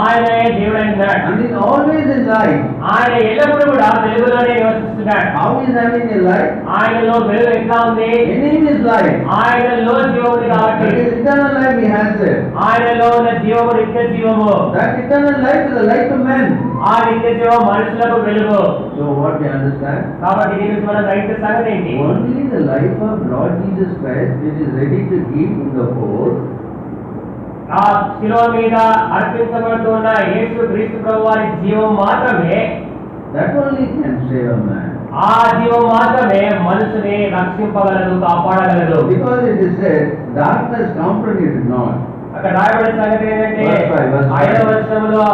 ఆయనే దేవుడైనాడు. And he is always in light. ఆయన ఎల్లప్పుడూ కూడా వెలుగులోనే నివసిస్తున్నాడు. How is having a light? ఆయనలో వెలుగు ఎట్లా ఉంది? In him is light. ఆయనలో జీవము ఉంది కాబట్టి. That is eternal life he has there. ఆయనలో ఉన్న జీవము నిత్య జీవము. That eternal life is the light of men. ఆ నిత్య జీవం మనుషులకు వెలుగు. So what we understand? కాబట్టి దీని గురించి మనం గ్రహించే సంగతి ఏంటి? Only the life of Lord Jesus Christ which is ready to give in the whole. ఆ శిలువ మీద అర్పించబడుతున్న యేసు క్రీస్తు ప్రభువారి జీవం మాత్రమే, That only can save a man. ఆ జీవం మాత్రమే మనుషుని రక్షింపగలదు, కాపాడగలదు. Because it is said, darkness comprehended it not. అక్కడ రాయబడిన సంగతి ఏంటంటే, verse 5. 5వ వచనంలో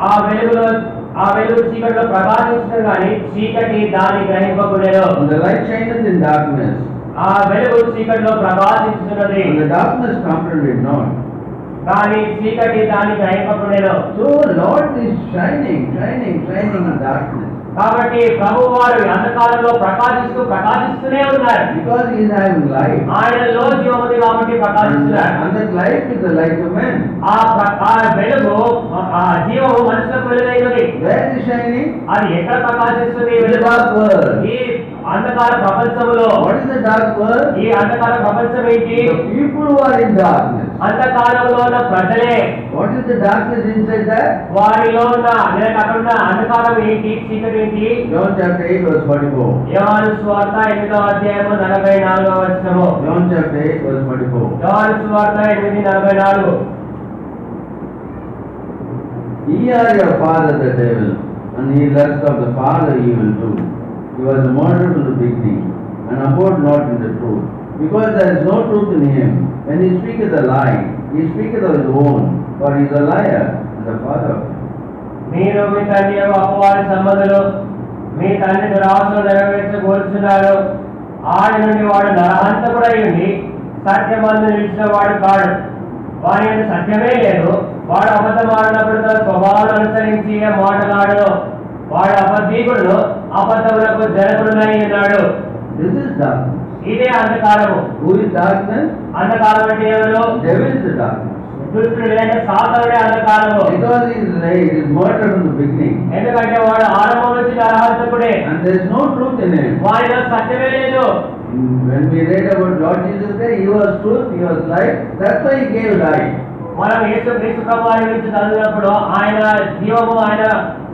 ఆ వెలుగు చీకటిలో ప్రకాశించడం కానీ చీకటి దాన్ని గ్రహింపకూడదు. And the light shineth in darkness, ఆ వెలుగు చీకటిలో ప్రకాశించుచున్నది. And the darkness comprehended not. కానీ చీకటి దాన్ని గ్రహింపకుండెను. So Lord is shining in darkness. కాబట్టి ప్రభువారు అంధకారంలో ప్రకాశిస్తూనే ఉన్నారు. Because he is having light. ఆయనలో జీవం ఉంది కాబట్టి ప్రకాశిస్తున్నారు. And that light is the light of men. ఆ వెలుగు ఆ జీవము మనుషులకు వెలుగైనది. Where is shining? అది ఎక్కడ ప్రకాశిస్తుంది? In the dark world. ఈ అంధకార ప్రపంచంలో. What is the dark world? ఈ అంధకార ప్రపంచం ఏంటి? The people who are in darkness. అంధకారంలో ఉన్న ప్రజలే. What is the darkness inside that? వారిలో ఉన్న లేదా అక్కడ ఉన్న అంధకారం ఏంటి? చీకటి ఏంటి? John chapter 8 verse 44. యోహాను సువార్త 8వ అధ్యాయము 44వ వచనము. John chapter 8 verse 44. యోహాను సువార్త 8:44. Ye are your father the devil, and he lust of the father he will do. He was a murderer from the beginning, and abode not in the truth, because there is no truth in him. When he speaketh a lie, he speaketh of his own, for he is a liar and the father of it. మీరు మీ తండ్రి అపవాది సంబంధులు, మీ తండ్రి దురాశలు నెరవేర్చగోరుచున్నారు. ఆయన నుండి వాడు నరహంతకుడై ఉండి సత్యమందు నిలిచిన వాడు కాడు. వారి యొక్క సత్యమే లేదు. వాడు అబద్ధం ఆడినప్పుడు తన స్వభావం అనుసరించి మాటలాడను. వాడు అబద్ధీకుడు, అబద్ధములకు జనకుడునై ఉన్నాడు. This is darkness. ఇదే అంధకారము. Who is darkness? అంధకారం అంటే ఎవరు? Devil is the darkness. దుష్టుడు లేక సాతానుడే అంధకారము. Because he is murdered from the beginning. ఎందుకంటే వాడు ఆరంభం నుంచి నరహంతకుడే. And there is no truth in him. వారిలో సత్యమే లేదు. When we read about Lord Jesus there, he was truth, he was life. That's why he gave life. మనం యేసుక్రీస్తు ప్రభువారి గురించి చదివినప్పుడు ఆయన జీవము, ఆయన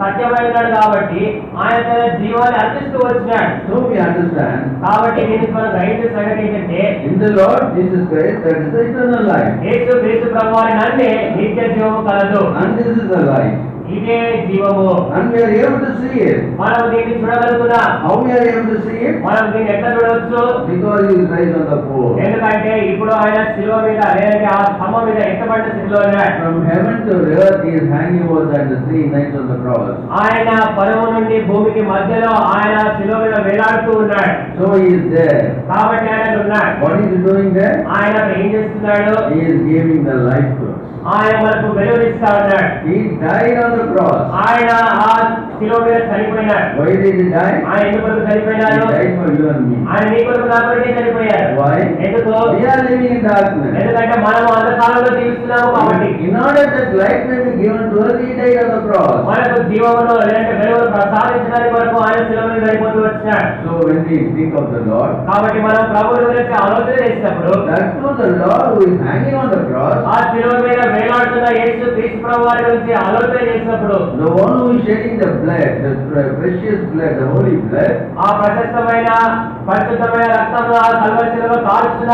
సత్యమైనాడు కాబట్టి ఆయన తన జీవాన్ని అర్పిస్తూ వచ్చినాడు. So we understand. కాబట్టి దీనికి మనం గ్రహించే సంగతి ఏంటంటే, In the Lord Jesus Christ, that is the eternal life. యేసుక్రీస్తు ప్రభువారి నందే నిత్య జీవము కలదు. And this is the life. ఇదే జీవము. And we are able to see it. మనం దీన్ని చూడగలుగుతున్నాం. How we are able to see it? మనం దీన్ని ఎట్లా చూడవచ్చు? Because he is raised on the pole. ఎందుకంటే ఇప్పుడు ఆయన శిలువ మీద లేదంటే ఆ స్తంభం మీద ఎత్తబడిన స్థితిలో ఉన్నాడు. From heaven to earth, he is hanging over that the 3 nights on the cross. ఆయన పరము నుండి భూమికి మధ్యలో ఆయన శిలువ మీద వేలాడుతూ ఉన్నాడు. So he is there. కాబట్టి ఆయన ఉన్నాడు. What is he doing there? ఆయన ఏం చేస్తున్నాడు? He is giving the life to us. ఆయన మనకు వెలుగునిస్తా ఉన్నాడు. He died on the cross. ఆయన ఆ శిలువ మీద చనిపోయినాడు. Why did he die? ఆయన ఎందుకు He చనిపోయినాడు? died for you and me. ఆయన నీ కొరకు నా కొరకే చనిపోయాడు. Why? ఎందుకు? We are living in darkness. ఎందుకంటే మనం అంధకారంలో జీవిస్తున్నాము కాబట్టి. In order that life may be given to us, he died on the cross. మనకు జీవమును లేదంటే వెలుగును ప్రసాదించడానికి కొరకు ఆయన శిలువ మీద చనిపోతూ వచ్చినాడు. So when we think of the Lord, కాబట్టి మనం ప్రభువుని గురించి ఆలోచన చేసినప్పుడు that too the Lord who is hanging on the cross, ఆ శిలువ మీద వేలాడుతున్న యేసు క్రీస్తు ప్రభువు వారి గురించి ఆలోచన చేసినప్పుడు the one who is shedding the blood, the precious blood, the holy blood, ఆ ప్రశస్తమైన పరిశుద్ధమైన రక్తంలో ఆ కల్వరి శిలువలో కాల్చిన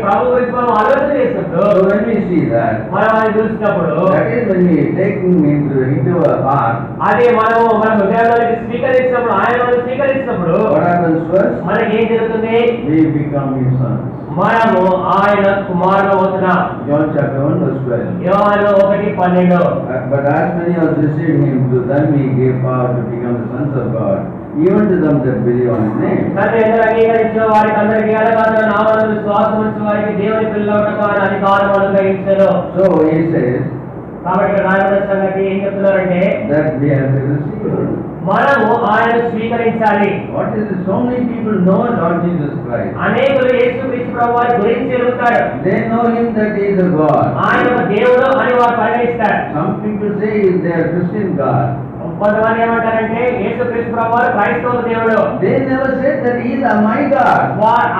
ప్రభు గురించి మనం ఆలోచన చేసినప్పుడు, so when we see that, మనం అది చూసినప్పుడు, that is when we take him into our heart, అది మనము మన హృదయంలోకి స్వీకరించినప్పుడు, ఆయన మనం స్వీకరించినప్పుడు what happens to us? మనకి ఏం జరుగుతుంది? We become his sons. మనము ఆయన కుమారులు అవుతున్నాం. John chapter 1 verse 12. యోహాను 1:12. But as many as received him, to them he gave power to become the sons of God, even to them that believe on his name. తండ్రి ఎందరు అంగీకరించిన వారికి అందరికీ అనగా తన నామమున విశ్వాసం ఉంచిన వారికి దేవుని పిల్లలకు ఆయన అధికారం అనుగ్రహించెను. So he says కాబట్టి ఇక్కడ రాయబడిన సంగతి ఏం చెప్తున్నారంటే, that we have to receive. మనము ఆయనను స్వీకరించాలి. What is it? So many people know Lord Jesus Christ. అనేకులు యేసుక్రీస్తు ప్రభువారి గురించి ఎరుగుతారు. They know him that he is a God. ఆయన ఒక దేవుడు అని వారు పరిగణిస్తారు. Some people say they are Christian God. కొంతమంది ఏమంటారంటే యేసుక్రీస్తు ప్రభువారు క్రైస్తవ దేవుడు. They never said that he is my God.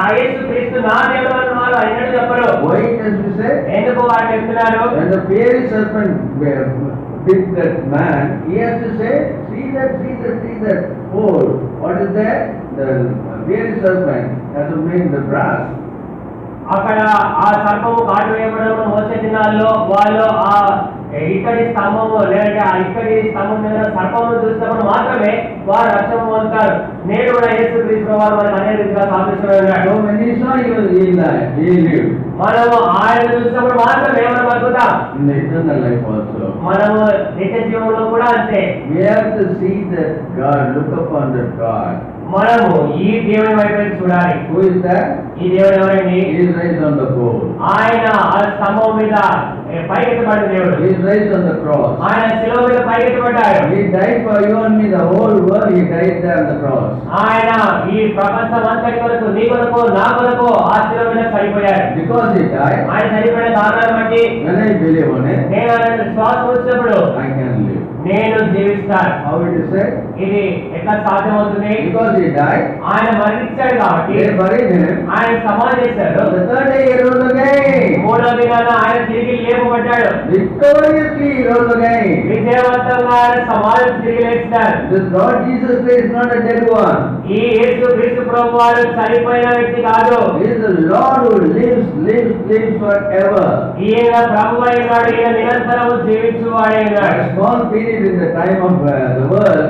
ఆ యేసుక్రీస్తు నా దేవుడు అని వారు ఎన్నడూ చెప్పరు. Why does he say? ఎందుకు వారు చెప్తున్నారు? When the fiery serpent bit that man, he has to say, see that pole. What is that? The fiery serpent has to make the brass. అక్కడ ఆ సర్పము కాటు వేయబడము మోసే దినాల్లో వాళ్ళు ఆ ఇక్కడి స్తంభము లేదంటే ఆ ఇక్కడి స్తంభం మీద సర్పమును చూసినప్పుడు మాత్రమే వారు రక్షణ పొందుతారు. నేడు కూడా యేసుక్రీస్తు వారు మనకు అనే రీతిగా సాదృశ్యమైనాడు. So when he saw he lived. మనము ఆయన చూసినప్పుడు మాత్రమే మనం బతుకుతాం. In the eternal life also. మనము నిత్య జీవంలో కూడా అంతే. We have to see that God, look upon that God మనము ఈ దేవుని వైపు చూడాలి. Who is that? ఈ దేవుడు ఎవరండి? He is raised on the pole. ఆయన ఆ స్తంభం మీద పైకెత్తబడిన దేవుడు. He is raised on the cross. ఆయన శిలువ మీద పైకెత్తబడ్డాడు. He died for you and me, the whole world. He died there on the cross. ఆయన ఈ ప్రపంచం అంతటి కొరకు, నీ కొరకు, నా కొరకు ఆ శిలువ మీద చనిపోయాడు. Because he died, ఆయన చనిపోయిన కారణాన్ని బట్టి when I believe on it, నేను ఆయన శ్వాసం వచ్చినప్పుడు I can live. నేను జీవిస్తాను. How it is said? ఇది ఎట్లా సాధ్యమవుతుంది? Because he died, ఆయన మరణించాడు కాబట్టి they buried him. ఆయన సమాధి చేశారు. The third day he rose again. మూడో దినాన ఆయన తిరిగి లేపబడ్డాడు. Victoriously he rose again. విజయవంతంగా ఆయన సమాధి తిరిగి లేచాడు. This Lord Jesus Christ is not a dead one. ఈ యేసు క్రీస్తు ప్రభువారు చనిపోయిన వ్యక్తి కాదు. He is the Lord who lives forever. ఈయన ప్రభువు అయినాడు. ఈయన నిరంతరము జీవించువాడైనాడు. A small period in the time of the world,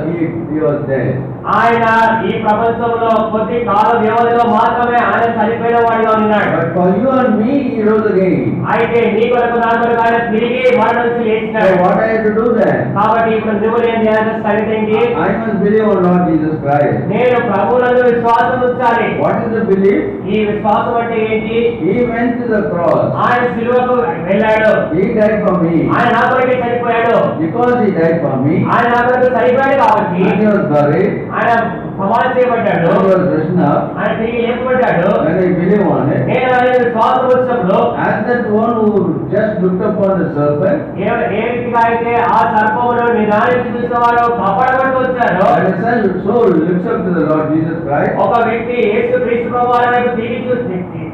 he was dead. ఆయన ఈ ప్రపంచంలో కొద్ది కాల వ్యవధిలో మాత్రమే ఆయన చనిపోయిన వాడిగా ఉన్నాడు. But for you and me, he rose again. అయితే నీ కొరకు నా కొరకు ఆయన తిరిగి మరణం నుంచి So లేచినాడు. what I have to do then? కాబట్టి ఇప్పుడు నువ్వు ఏం చేయాల్సిన సంగతి ఏంటి? I must believe on Lord Jesus Christ. నేను ప్రభువునందు విశ్వాసం ఉంచాలి. What is the belief? ఈ విశ్వాసం అంటే ఏంటి? He went to the cross. ఆయన సిలువకు వెళ్ళాడు. He died for me. ఆయన నా కొరకే చనిపోయాడు. Because he died for me, ఆయన నా కొరకు చనిపోయాడు కాబట్టి and he was buried, ఆయన సమాధి చేయబడ్డాడు. and he was risen up. ఆయన తిరిగి లేపబడ్డాడు. When I believe on it, నేను ఆయన విశ్వాసం వచ్చినప్పుడు as that one who just looked upon the serpent, ఏ వ్యక్తిగా అయితే ఆ సర్పమును నిదానించి చూసిన వారు కాపాడబడుతూ వచ్చారో, and the soul looks up to the Lord Jesus Christ, ఒక వ్యక్తి యేసు క్రీస్తు ప్రభువారి వైపు తిరిగి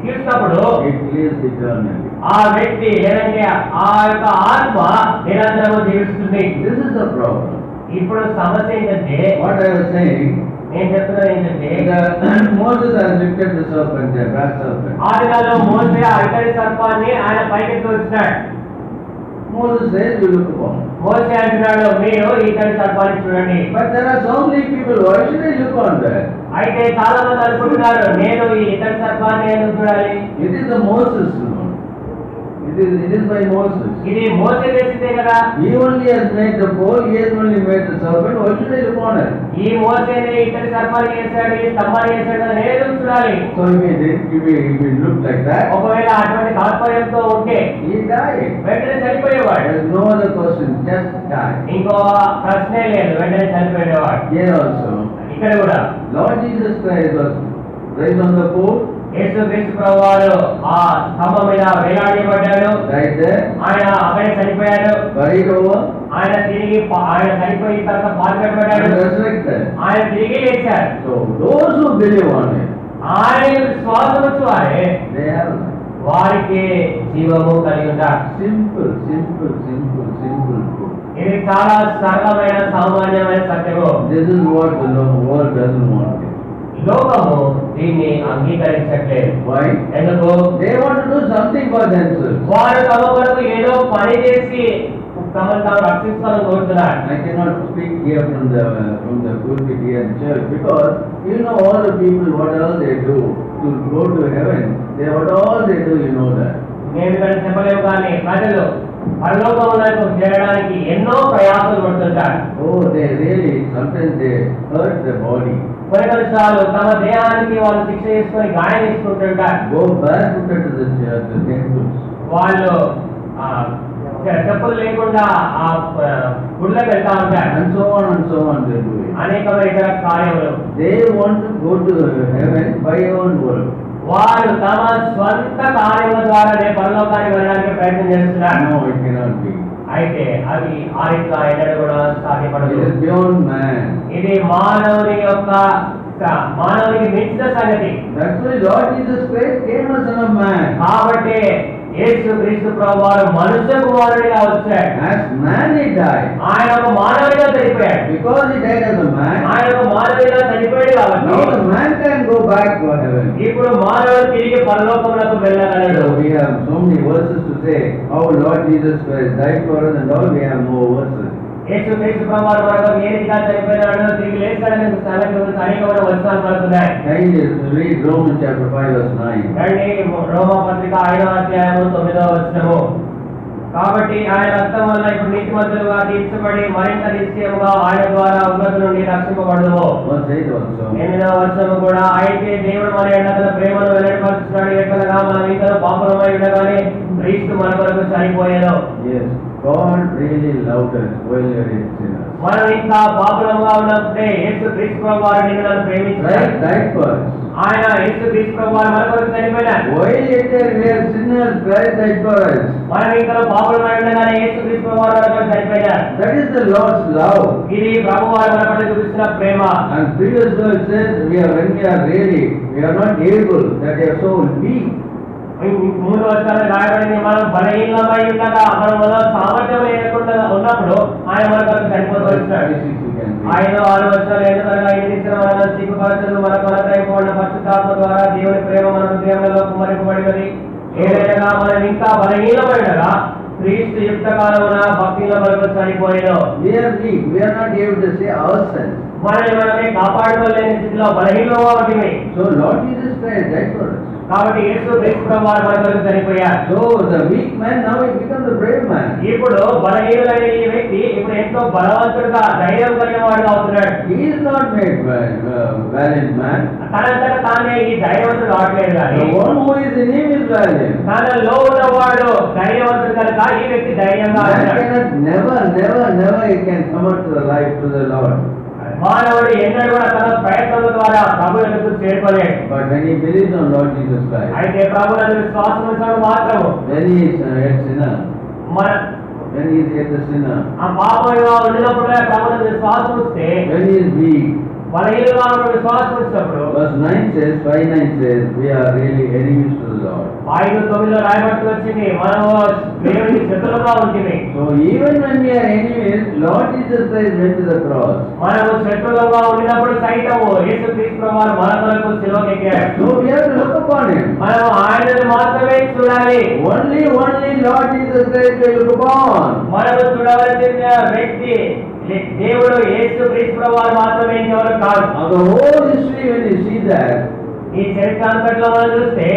చూసినప్పుడు it lives eternally. ఆ వ్యక్తి లేదంటే ఆ యొక్క ఆత్మ నిరంతరము జీవిస్తుంది. This is the problem. ఇప్పుడు సమస్య ఏంటంటే, What I was saying, నేను చెప్తున్నది ఏంటంటే, Moses has lifted the serpent, the brass serpent. ఆ దినాల్లో మోసే ఆ ఇతడి సర్పాన్ని ఆయన పైకెత్తి వచ్చినాడు. Moses says, you look upon it. మోసే అంటున్నాడు, మీరు ఇతడి సర్పాన్ని చూడండి. But there are so many people, why should I look on that? అయితే చాలా మంది అనుకుంటున్నారు, నేను ఈ ఇతడి సర్పాన్ని ఎందుకు చూడాలి? It is the Moses, you know. It is by Moses. ఇది మోసే చేసిందే కదా. He only has made the pole, he has only made the serpent, why should I look on it? ఈ మోసేనే ఇతడి సర్పాన్ని చేశాడు, ఈ స్తంభాన్ని చేశాడు కదా, నేను ఎందుకు చూడాలి? So if he looked like that, ఒకవేళ అటువంటి తాత్పర్యంతో ఉంటే he died. వెంటనే చనిపోయేవాడు. There is no other question, just die. ఇంకో ప్రశ్నే లేదు, వెంటనే చనిపోయేవాడు. Here also, ఇక్కడ కూడా Lord Jesus Christ was raised on the pole, యేసు క్రీస్తు ప్రభువారు ఆ స్తంభం మీద వేలాడబడ్డాడు. died there, ఆయన అక్కడే చనిపోయాడు. buried over, ఆయన తిరిగి ఆయన చనిపోయిన తర్వాత and పాతిపెట్టబడ్డాడు. resurrected. ఆయన తిరిగి లేచాడు. So those who believe on it, ఆయన విశ్వాసం వచ్చి వారే they have life. వారికి జీవము కలిగి ఉంటారు. Simple truth. ఇది చాలా సరళమైన సామాన్యమైన సత్యము. This is what the world doesn't want. లోకము దీన్ని అంగీకరించట్లేదు. Why? ఎందుకు? They want to do something for themselves. వారు తమ కొరకు ఏదో పని చేసి తమను తాము రక్షించాలని కోరుతున్నారు. I cannot speak here from the pulpit here in church, because you know all the people what all they do to go to heaven. What all they do, you know that. మేము ఇక్కడ చెప్పలేము, కానీ ప్రజలు పరలోకమునకు చేరడానికి ఎన్నో ప్రయాసాలు పడుతుంటారు. Oh, they really sometimes they hurt the body. కొన్నిసార్లు తమ దేహానికి వాళ్ళు శిక్ష చేసుకొని గాయం చేసుకుంటుంటారు. Go barefooted to the church, the temples. వాళ్ళు చెప్పులు లేకుండా ఆ గుళ్ళకి వెళ్తా ఉంటారు. And so on they do it. అనేకమైన ఇతర కార్యములు. They want to go to heaven by own work. వారు తమ స్వంత కార్యముల ద్వారా పరలోకానికి వెళ్ళడానికి ప్రయత్నం చేస్తున్నారు. No, it cannot be. అయితే అది ఆ రీతిగా ఎన్నడూ కూడా సాధ్యపడదు. It is beyond man. ఇది మానవునికి మించిన సంగతి. That's why Lord Jesus Christ came as Son of Man. కాబట్టి యేసు క్రీస్తు ప్రభువారు మనుష్య కుమారుడిగా వచ్చాడు. As man he died. ఆయన ఒక మానవుడిగా చనిపోయాడు. Because he died as a man, ఆయన ఒక మానవుడిగా చనిపోయాడు కాబట్టి now the man can go back to heaven. ఇప్పుడు మానవుడు తిరిగి పరలోకమునకు వెళ్ళగలడు. So we have so many verses to say how Lord Jesus Christ died for us, and all we have more verses. యేసు క్రీస్తు ప్రభువారు మనకు ఏ రీతిగా చనిపోయినాడో తిరిగి లేచాడనే సంగతి అనేకమైన వచనాలు పలుకున్నాయి. Kindly read Romans chapter 5 verse 9. రండి రోమా పత్రిక 5వ అధ్యాయము 9వ వచనము. కాబట్టి ఆయన రక్తం వల్ల ఇప్పుడు నీతిమంతులుగా తీర్చబడి మరింత నిశ్చయముగా ఆయన ద్వారా ఉన్నత నుండి రక్షింపబడదు. Verse 8 also. 8వ వచనము కూడా అయితే దేవుడు మన ఎడల తన ప్రేమను వెల్లడిపరుచున్నాడు ఎట్లనగా మనం ఇంకా పాపులమై ఉండగానే క్రీస్తు మన కొరకు చనిపోయాను. Yes, God really loved us while we were yet sinners. మనం ఇంకా పాపులముగా ఉన్నప్పుడే యేసు క్రీస్తు ప్రభువు వారు మనల్ని ప్రేమించారు. Christ died for us. ఆయన యేసు క్రీస్తు ప్రభువు వారు మన కొరకు చనిపోయారు. While yet we are sinners, Christ died for us. మనం ఇంకా పాపులమై ఉండగానే యేసు క్రీస్తు ప్రభువు వారు మన కొరకు చనిపోయారు. That is the Lord's love. ఇది ప్రభువు వారు మన పట్ల చూపిస్తున్న ప్రేమ. And previous verse says when we are really, we are not able, that we are so weak. 3వ వచనంలో రాయబడింది మనం బలహీనమై ఉండగా మనలో సామర్థ్యం లేకుండా ఉన్నప్పుడు ఆయన మన కొరకు చనిపోతూ వచ్చాడు. 5-6 వచనాలు ఎందుకనగా ఎన్నిచ్చిన మనల్ని సిగ్గుపరచదు మన కొరకైపోయిన పరిశుద్ధాత్మ ద్వారా దేవుని ప్రేమ మన హృదయంలో కుమరింపబడినది. ఏదైనా మనం ఇంకా బలహీనమై ఉండగా క్రీస్తు యుక్త కాలమున భక్తిలో మనకు చనిపోయాను. We are weak, we are not able to save ourselves. మనమే కాపాడుకోలేని స్థితిలో బలహీనంగా ఉంటుంది. So Lord Jesus Christ died for us. కాబట్టి యేసు క్రీస్తు ప్రభువు వారు మన కొరకు చనిపోయారు. So the weak man now he becomes a brave man. ఇప్పుడు బలహీనులైన ఈ వ్యక్తి ఇప్పుడు ఎంతో బలవంతుడుగా ధైర్యం కలిగిన వాడుగా అవుతున్నాడు. He is not made valiant man. తనంతట తానే ఈ ధైర్యవంతుడు కావట్లేదు కానీ The one who is in him is valiant. తనలో ఉన్నవాడు ధైర్యవంతుడు కనుక ఈ వ్యక్తి ధైర్యంగా Man ఉన్నాడు. cannot never he can come up to the life to the Lord. మానవుడు ఎన్నడూ కూడా తన ప్రయత్నం ద్వారా ప్రభు యొద్దకు చేరుకోలేడు. But when he believes on Lord Jesus Christ, అయితే ప్రభువునందు విశ్వాసం ఉంచడం మాత్రము when he is yet sinner, మన when he is yet a sinner, ఆ పాపంగా ఉండినప్పుడే ప్రభువునందు విశ్వాసం ఉంచితే when he is weak, బలహీనంగా ఉన్న విశ్వాసం ఉంచినప్పుడు verse 9 says, 5:9 says, we are really enemies to the Lord. 5:9 రాయబడుతూ వచ్చింది మనము దేవునికి శత్రువులుగా ఉంటుంది. So even when we are enemies, Lord Jesus Christ went to the cross. మనము శత్రువులుగా ఉండినప్పుడు సైతము యేసు క్రీస్తు ప్రభువు మన కొరకు శిలువకు ఎక్కాడు. So we have to look upon him. మనం ఆయనను మాత్రమే చూడాలి. Only Lord Jesus Christ will look upon. మనము చూడవలసిన వ్యక్తి దేవుడు యేసు క్రీస్తు ప్రభువు మాత్రమే ఇంకెవరు కాదు. Now the whole history when you see that, ఈ చరిత్ర అంతట్లో మనం చూస్తే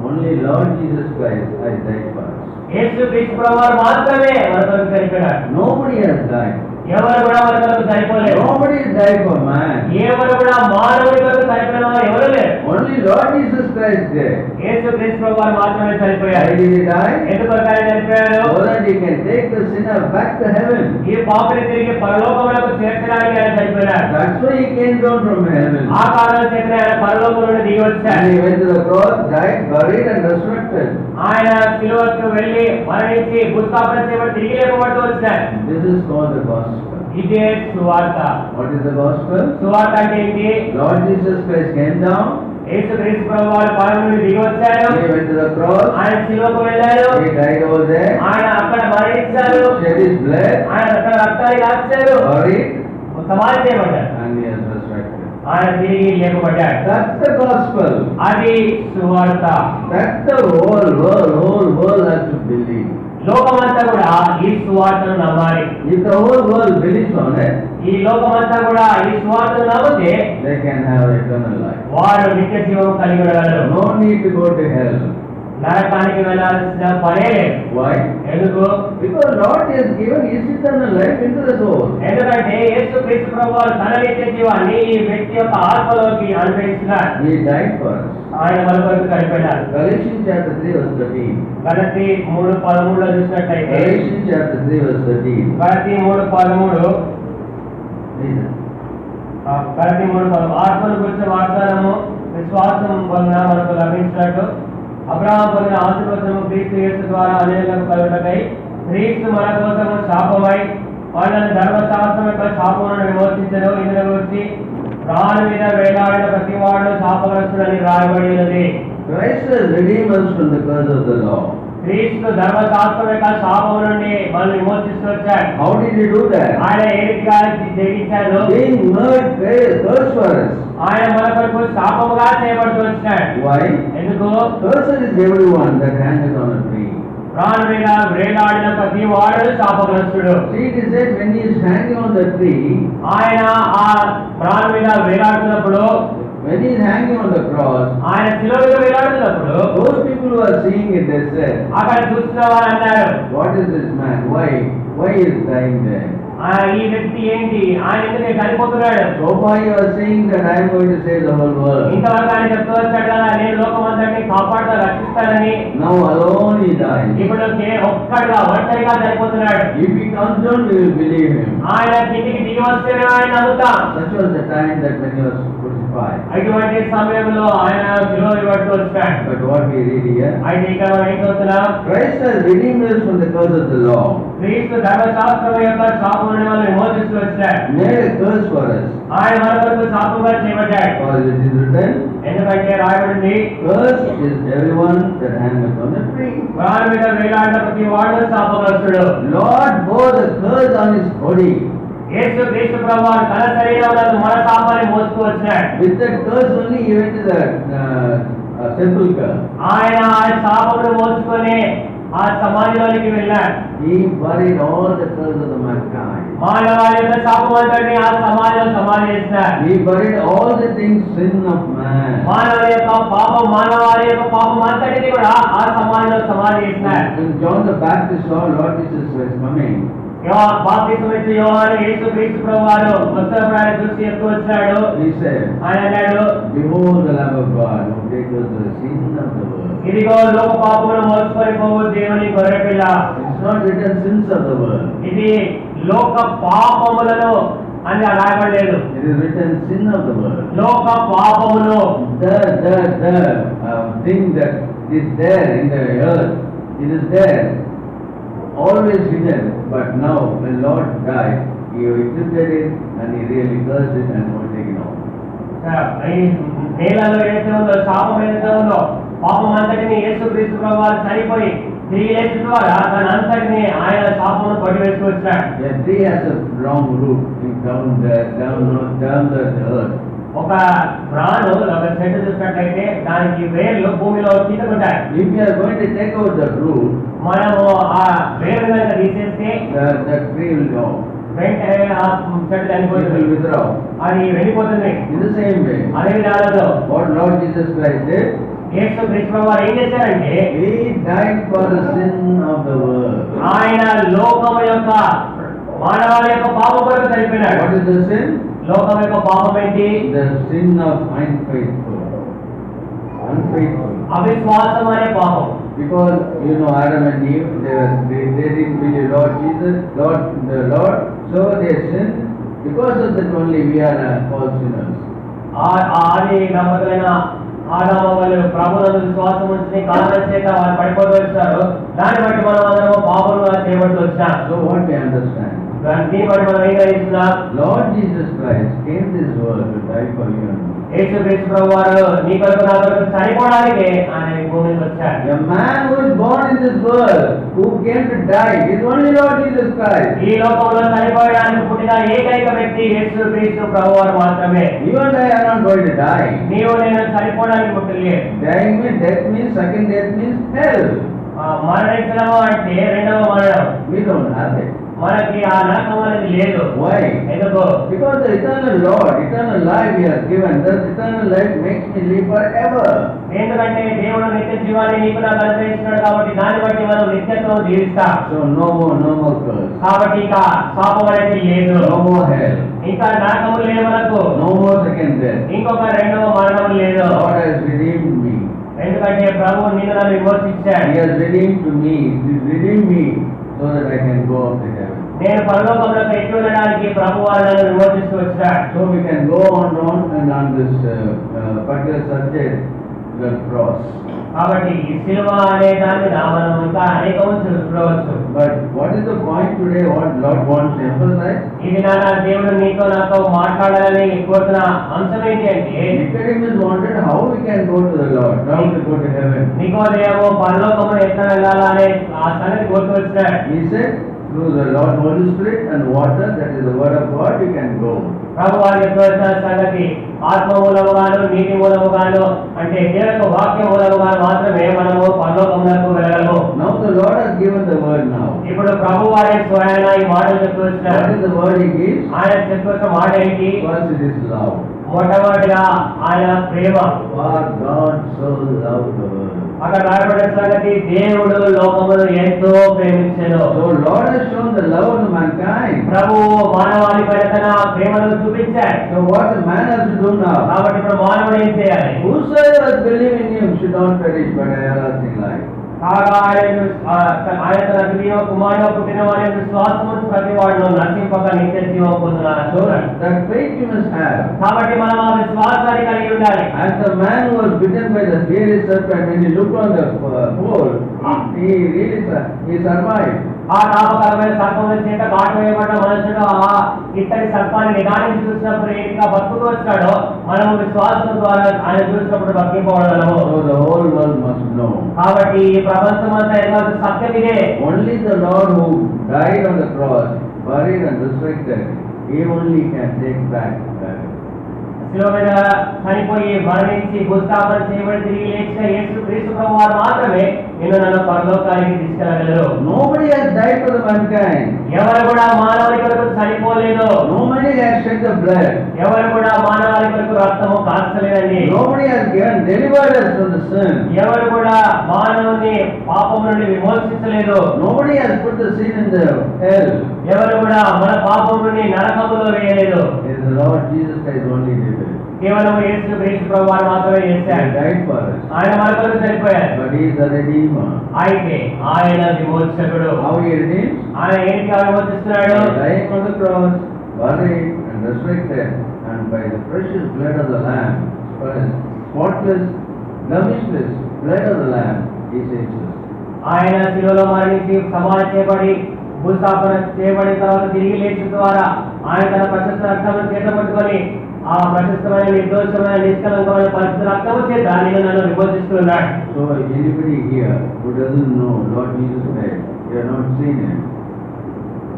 only Lord Jesus Christ has died for us. యేసు క్రీస్తు ప్రభువు మాత్రమే మన కొరకు చనిపోయాడు. Nobody has died. ఎవరు కూడా మన కొరకు చనిపోలేదు. Nobody has died for man. ఎవరు కూడా మానవుడి కొరకు చనిపోయిన వారు ఎవరు లేరు. Only Lord Jesus Christ did. యేసు క్రీస్తు ప్రభువు మాత్రమే చనిపోయాడు. Why did he die? ఎందుకు ఆయన చనిపోయాడు? So that he can take the sinner back to heaven. ఈ పాపిని తిరిగి పరలోకములకు చేర్చడానికి ఆయన చనిపోయాడు. That's why he came down from heaven. ఆ కారణం చేత ఆయన పరలోకం నుండి దిగి And వచ్చాడు. he went to the cross, died, buried and resurrected. ఆయన శిలువకు వెళ్ళి మరణించి భూస్థాపన చేయబడి తిరిగి లేపబడుతూ వచ్చాడు. This is called the gospel. ఇదే సువార్త. What is the gospel? సువార్త అంటే ఏంటి? Lord Jesus Christ came down. యేసు క్రీస్తు ప్రభువు పరలోకం నుండి దిగి వచ్చాడు. He went to the cross. ఆయన శిలువకు వెళ్ళాడు. He died over there. ఆయన అక్కడ మరణించాడు. Shed his blood. ఆయన అక్కడ రక్తాన్ని కాచాడు. Buried. సమాధి చేయబడ్డాడు. And he has resurrected. ఆయన తిరిగి లేపబడ్డాడు. That's the gospel. అది సువార్త. That's the whole world has to believe. లోకమంతా కూడా ఈ సువార్తను నమ్మాలి. If the whole world believes on it, ఈ లోకమంతా కూడా ఈ సువార్తను నమ్మితే they can have eternal life. వారు నిత్య జీవం కలిగి ఉండగలరు. No need to go to hell. నరకానికి వెళ్ళాల్సిన పనే లేదు. Why? ఎందుకు? Because Lord has given his eternal life into the soul. ఎందుకంటే యేసు క్రీస్తు ప్రభువు తన నిత్య జీవాన్ని ఈ వ్యక్తి యొక్క ఆత్మలోకి అనుగ్రహిస్తున్నారు. He died for us. ఆయన మన కొరకు చనిపోయారు. Galatians chapter 3 verse 13. గలతీ 3:13 చూసినట్లయితే Galatians chapter 3 verse 13. గలతీ 3:13 గలతీ 3:13 ఆత్మను గురించిన వాగ్దానము విశ్వాసం వలన మనకు లభించినట్టు అబ్రహాము పొందిన ఆశీర్వచనము క్రీస్తు యేసు ద్వారా అనేకులకు కలుగుటకై క్రీస్తు మన కోసము శాపమై వాళ్ళని ధర్మశాస్త్రం యొక్క శాపములను విమోచించను. ఇందులో గురించి రాణి మీద వేలాడిన ప్రతి వాడు శాపగ్రస్తుడని రాయబడి ఉన్నది. Christ has redeemed us from the curse of the law. క్రీస్తు ధర్మశాస్త్రం యొక్క శాపము నుండి మనల్ని విమోచిస్తూ వచ్చాడు. How did he do that? ఆయన ఏ రీతిగా జయించాడు? Being made curse for us. ఆయన మన కొరకు శాపముగా చేయబడుతూ వచ్చినాడు. Why? ఎందుకు? Cursed is everyone that hangeth on a tree. రాణి మీద వేలాడిన ప్రతి వాడు శాపగ్రస్తుడు. See, it is said when he is hanging on the tree, ఆయన ఆ రాణి మీద వేలాడుతున్నప్పుడు when he is hanging on the cross, ఆయన శిలువ మీద వేలాడుతున్నప్పుడు those people who are seeing it, they said, అక్కడ చూస్తున్న వారు అన్నారు, what is this man? Why he is dying there? ఈ వ్యక్తి ఏంటి, ఆయన ఎందుకు చనిపోతున్నాడు? So far you are saying that I am going to save the whole world. ఇంతవరకు ఆయన చెప్తూ వచ్చాడు కదా, నేను లోకమంతటిని కాపాడుతా రక్షిస్తానని. Now alone he dies. ఇప్పుడు ఒక్కడిగా ఒంటరిగా చనిపోతున్నాడు. If he comes down, we will believe him. ఆయన కిందికి దిగి వస్తేనే ఆయన నమ్ముతాం. Such was the time that when he was crucified. అటువంటి సమయంలో ఆయన శిలువ పట్టుకు వచ్చాడు. But what we read here, అయితే ఇక్కడ మనం ఏం చూస్తున్నాం? Christ has redeemed us from the curse of the law. క్రీస్తు ధర్మశాస్త్రం యొక్క శాపం నుండి మనల్ని విమోచిస్తూ వచ్చాడు. Made a curse for us. ఆయన మన కొరకు శాపంగా చేయబడ్డాడు. For it is written, ఎందుకంటే రాయబడింది, cursed is everyone that hangeth on the tree. వారి మీద వేలాడిన ప్రతి వాడు శాపగ్రస్తుడు. Lord bore the curse on his body. యేసు క్రీస్తు ప్రభువు తన శరీరంలో మన శాపాన్ని మోస్తూ వచ్చాడు. With that curse only he went to the sepulchre. ఆయన ఆ శాపమును మోసుకొని ఆ సమాధిలోనికి వెళ్ళాడు. He buried all the curse of the mankind. మానవాళి యొక్క శాపం అంతటిని ఆ సమాధిలో సమాధి చేశాడు. He buried all the things sin of man. మానవాళి యొక్క మానవాళి యొక్క పాపం అంతటిని కూడా ఆ సమాధిలో సమాధి చేశాడు. When John the Baptist saw Lord Jesus was coming, బాప్తిసం ఇచ్చే యోహాను యేసు క్రీస్తు ప్రభువారు వస్తున్నప్పుడు ఆయన చూసి ఎత్తు వచ్చాడు. he said, ఆయన అన్నాడు, behold the Lamb of God who taketh the sin of the world. ఇదిగో లోక పాపమును మోసుకొని పోవు దేవుని గొర్రెపిల్ల. It's not written sins of the world. ఇది లోక పాపములను అని రాయబడలేదు. It is written sin of the world. లోక పాపమును The thing that is there in the earth, it is there, always hidden. But now, when Lord died, he accepted it and he really cursed it and was taken off. ఈ నేలలో ఏదైతే ఉందో, శాపం ఏదైతే ఉందో, పాపం అంతటిని యేసు క్రీస్తు ప్రభువారు చనిపోయి తిరిగి లేచిన ద్వారా తన అంతటిని ఆయన శాపమును పడివేస్తూ వచ్చాడు. The tree has a long root down the earth. ఒక ప్రాణు ఒక చెట్టు చూసినట్లయితే దానికి వేర్లు భూమిలో కిందకుంటాయి. If we are going to take out the root, మనము ఆ వేరు కనుక తీసేస్తే the tree will go. వెంటనే ఆ చెట్టు It చనిపోతుంది, will withdraw. అది వెళ్ళిపోతుంది. In the same way, అదే విధానంలో what Lord Jesus Christ did, యేసు క్రీస్తు ప్రభువారు ఏం చేశారంటే, he died for the sin of the world. ఆయన లోకం యొక్క మానవాళి యొక్క పాపం కొరకు చనిపోయినాడు. What is the sin? లోకం యొక్క పాపం ఏంటి? The sin of unfaithful. అవిశ్వాసం అనే పాపం. Because Adam and Eve, they didn't believe Lord Jesus, the Lord, so they sinned. Because of that only we are all sinners. ఆది దంపతులైన ఆదాము వాళ్ళు ప్రభువునందు విశ్వాసం ఉంచి కారణం చేత వారు పడిపోతూ వచ్చారు. దాన్ని బట్టి మనం అందరం పాపంగా చేయబడుతూ వచ్చాం. So what we understand? దీన్ని బట్టి మనం ఏం గ్రహిస్తున్నాం? Lord Jesus Christ came this world to die for you and me. యేసు క్రీస్తు ప్రభువారు నీ కొరకు నా కొరకు చనిపోవడానికి ఆయన ఈ భూమికి వచ్చారు. A man who is born in this world, who came to die, is only Lord Jesus Christ. ఈ లోకంలో చనిపోవడానికి పుట్టిన ఏకైక వ్యక్తి యేసు క్రీస్తు ప్రభువారు మాత్రమే. You and I are not going to die. నీవు నేను చనిపోవడానికి పుట్టలేదు. Dying means, death means, second death means hell. మరణించడము అంటే రెండవ మరణం. We don't have it. మనకి ఆ నరకం అనేది లేదు. Why? ఎందుకు? Because the eternal Lord, eternal life He has given. That eternal life makes me live forever. ఎందుకంటే దేవుడు నిత్య జీవాన్ని నీకు నాకు అనుగ్రహిస్తున్నాడు కాబట్టి దాన్ని బట్టి మనం నిత్యత్వం జీవిస్తాం. So no more curse. కాబట్టి ఇక శాపం అనేది లేదు. No more hell. ఇంకా నరకము లేదు మనకు. No more second death. ఇంకొక రెండవ మరణం లేదు. God has redeemed me. ఎందుకంటే ప్రభువు నిన్ను నన్ను విమోచించాడు. He has redeemed to me. He redeemed me so that I can go up to heaven. నేను పరలోకంలోకి ఎక్కి వెళ్ళడానికి ప్రభువు నన్ను విమోచిస్తూ వచ్చాడు. So we can go on and on this particular subject, the cross. కాబట్టి ఈ సిలువ అనే దాని మీద మనం ఇంకా అనేకం చూడవచ్చు. But what is the point today? What Lord wants to emphasize? ఇది నా దేవుడు నీతో నాతో మాట్లాడాలని కోరుతున్న అంశం ఏంటి అంటే, Nicodemus wanted how we can go to the Lord, how to go to heaven. నికోదేము పరలోకమును ఎట్లా వెళ్ళాలా అనే ఆ సంగతి గుర్తు వచ్చినాడు. He said, through the Lord Holy Spirit and water, that is the word of God, you can go. ప్రభు వారి యొక్క సంగతి ఆత్మ మూలముగాను నీటి మూలముగాను అంటే దేవుని వాక్య మూలముగాను మాత్రమే మనము పరలోకమునకు వెళ్ళగలము. Now the Lord has given the word now. ఇప్పుడు ప్రభు వారి స్వయాన ఈ మాటలు చెప్తూ వచ్చినారు. What is the word He gives? ఆయన చెప్తున్న మాట ఏంటి? First it is love. మొట్టమొదటిగా ఆయన ప్రేమ. For God so loved the world. అక్కడ రాయబడిన సంగతి, దేవుడు లోకమును ఎంతో ప్రేమించెను. So Lord has shown the love of mankind. ప్రభువు మానవాళిపై తన ప్రేమను చూపించాడు. So what the man has to do now? కాబట్టి ఇప్పుడు మానవుడు ఏం చేయాలి? Whosoever believes in him should not perish but have everlasting life. కాగా ఆయన తన ప్రియ కుమారుడు పుట్టిన వారి విశ్వాసము ప్రతి వాడును నశింపక నిత్య జీవం పొందుతారు. So that faith you must have. కాబట్టి మనం ఆ విశ్వాసాన్ని కలిగి ఉండాలి. As the man who was bitten by the fiery serpent, when he looked on the pole, he survived. ఆ తాపకరమైన సర్పముల చేత కాటు వేయబడ్డ మనుషుడు ఆ ఇత్తడి సర్పాన్ని నిదానించి చూసినప్పుడు ఇంకా బతుకుతూ వచ్చాడో, మనము విశ్వాసం ద్వారా ఆయన చూసినప్పుడు బతికిపోవడము. So the whole world must know. కాబట్టి ఈ ప్రపంచం అంతా ఎలాంటి సత్యం ఇదే. Only the Lord who died on the cross, buried and resurrected, he only can take back that. శిలువ మీద చనిపోయి మరణించి భూస్థాపన చేయబడి తిరిగి లేచిన యేసు క్రీస్తు ప్రభువు వారు మాత్రమే నిన్ను నన్ను పరలోకానికి తీసుకెళ్ళగలరు. Nobody has died for the mankind. ఎవరు కూడా మానవాళి కొరకు చనిపోలేదు. Nobody has shed the blood. ఎవరు కూడా మానవాళి కొరకు రక్తము కార్చలేదండి. Nobody has delivered us from the sin. ఎవరు కూడా మానవుని పాపం నుండి విమోచించలేదు. Nobody has put the sin in the hell. ఎవరు కూడా మన పాపం నుండి నరకములో వేయలేదు. It is the Lord Jesus Christ only did it. కేవలం యేసు క్రీస్తు ప్రభువు వారు మాత్రమే He చేశారు. died for us. ఆయన మన కొరకు చనిపోయారు. But he is the Redeemer. అయితే ఆయన విమోచకుడు. How he redeems? ఆయన ఏంటి విమోచిస్తున్నాడు? By dying on the cross, buried and resurrected, and by the precious blood of the Lamb, spotless, blemishless blood of the Lamb, he saves us. ఆయన శిలువలో మరణించి సమాధి చేయబడి భూస్థాపన చేయబడిన తర్వాత తిరిగి లేచిన ద్వారా ఆయన తన ప్రశస్త రక్తమును చేత పట్టుకొని ఆ ప్రశస్తమైన నిర్దోషమైన నిష్కలంకమైన పరిశుద్ధ రక్తము చేత నేను నన్ను విమోచిస్తున్నాడు. So anybody here who doesn't know Lord Jesus Christ, you have not seen him.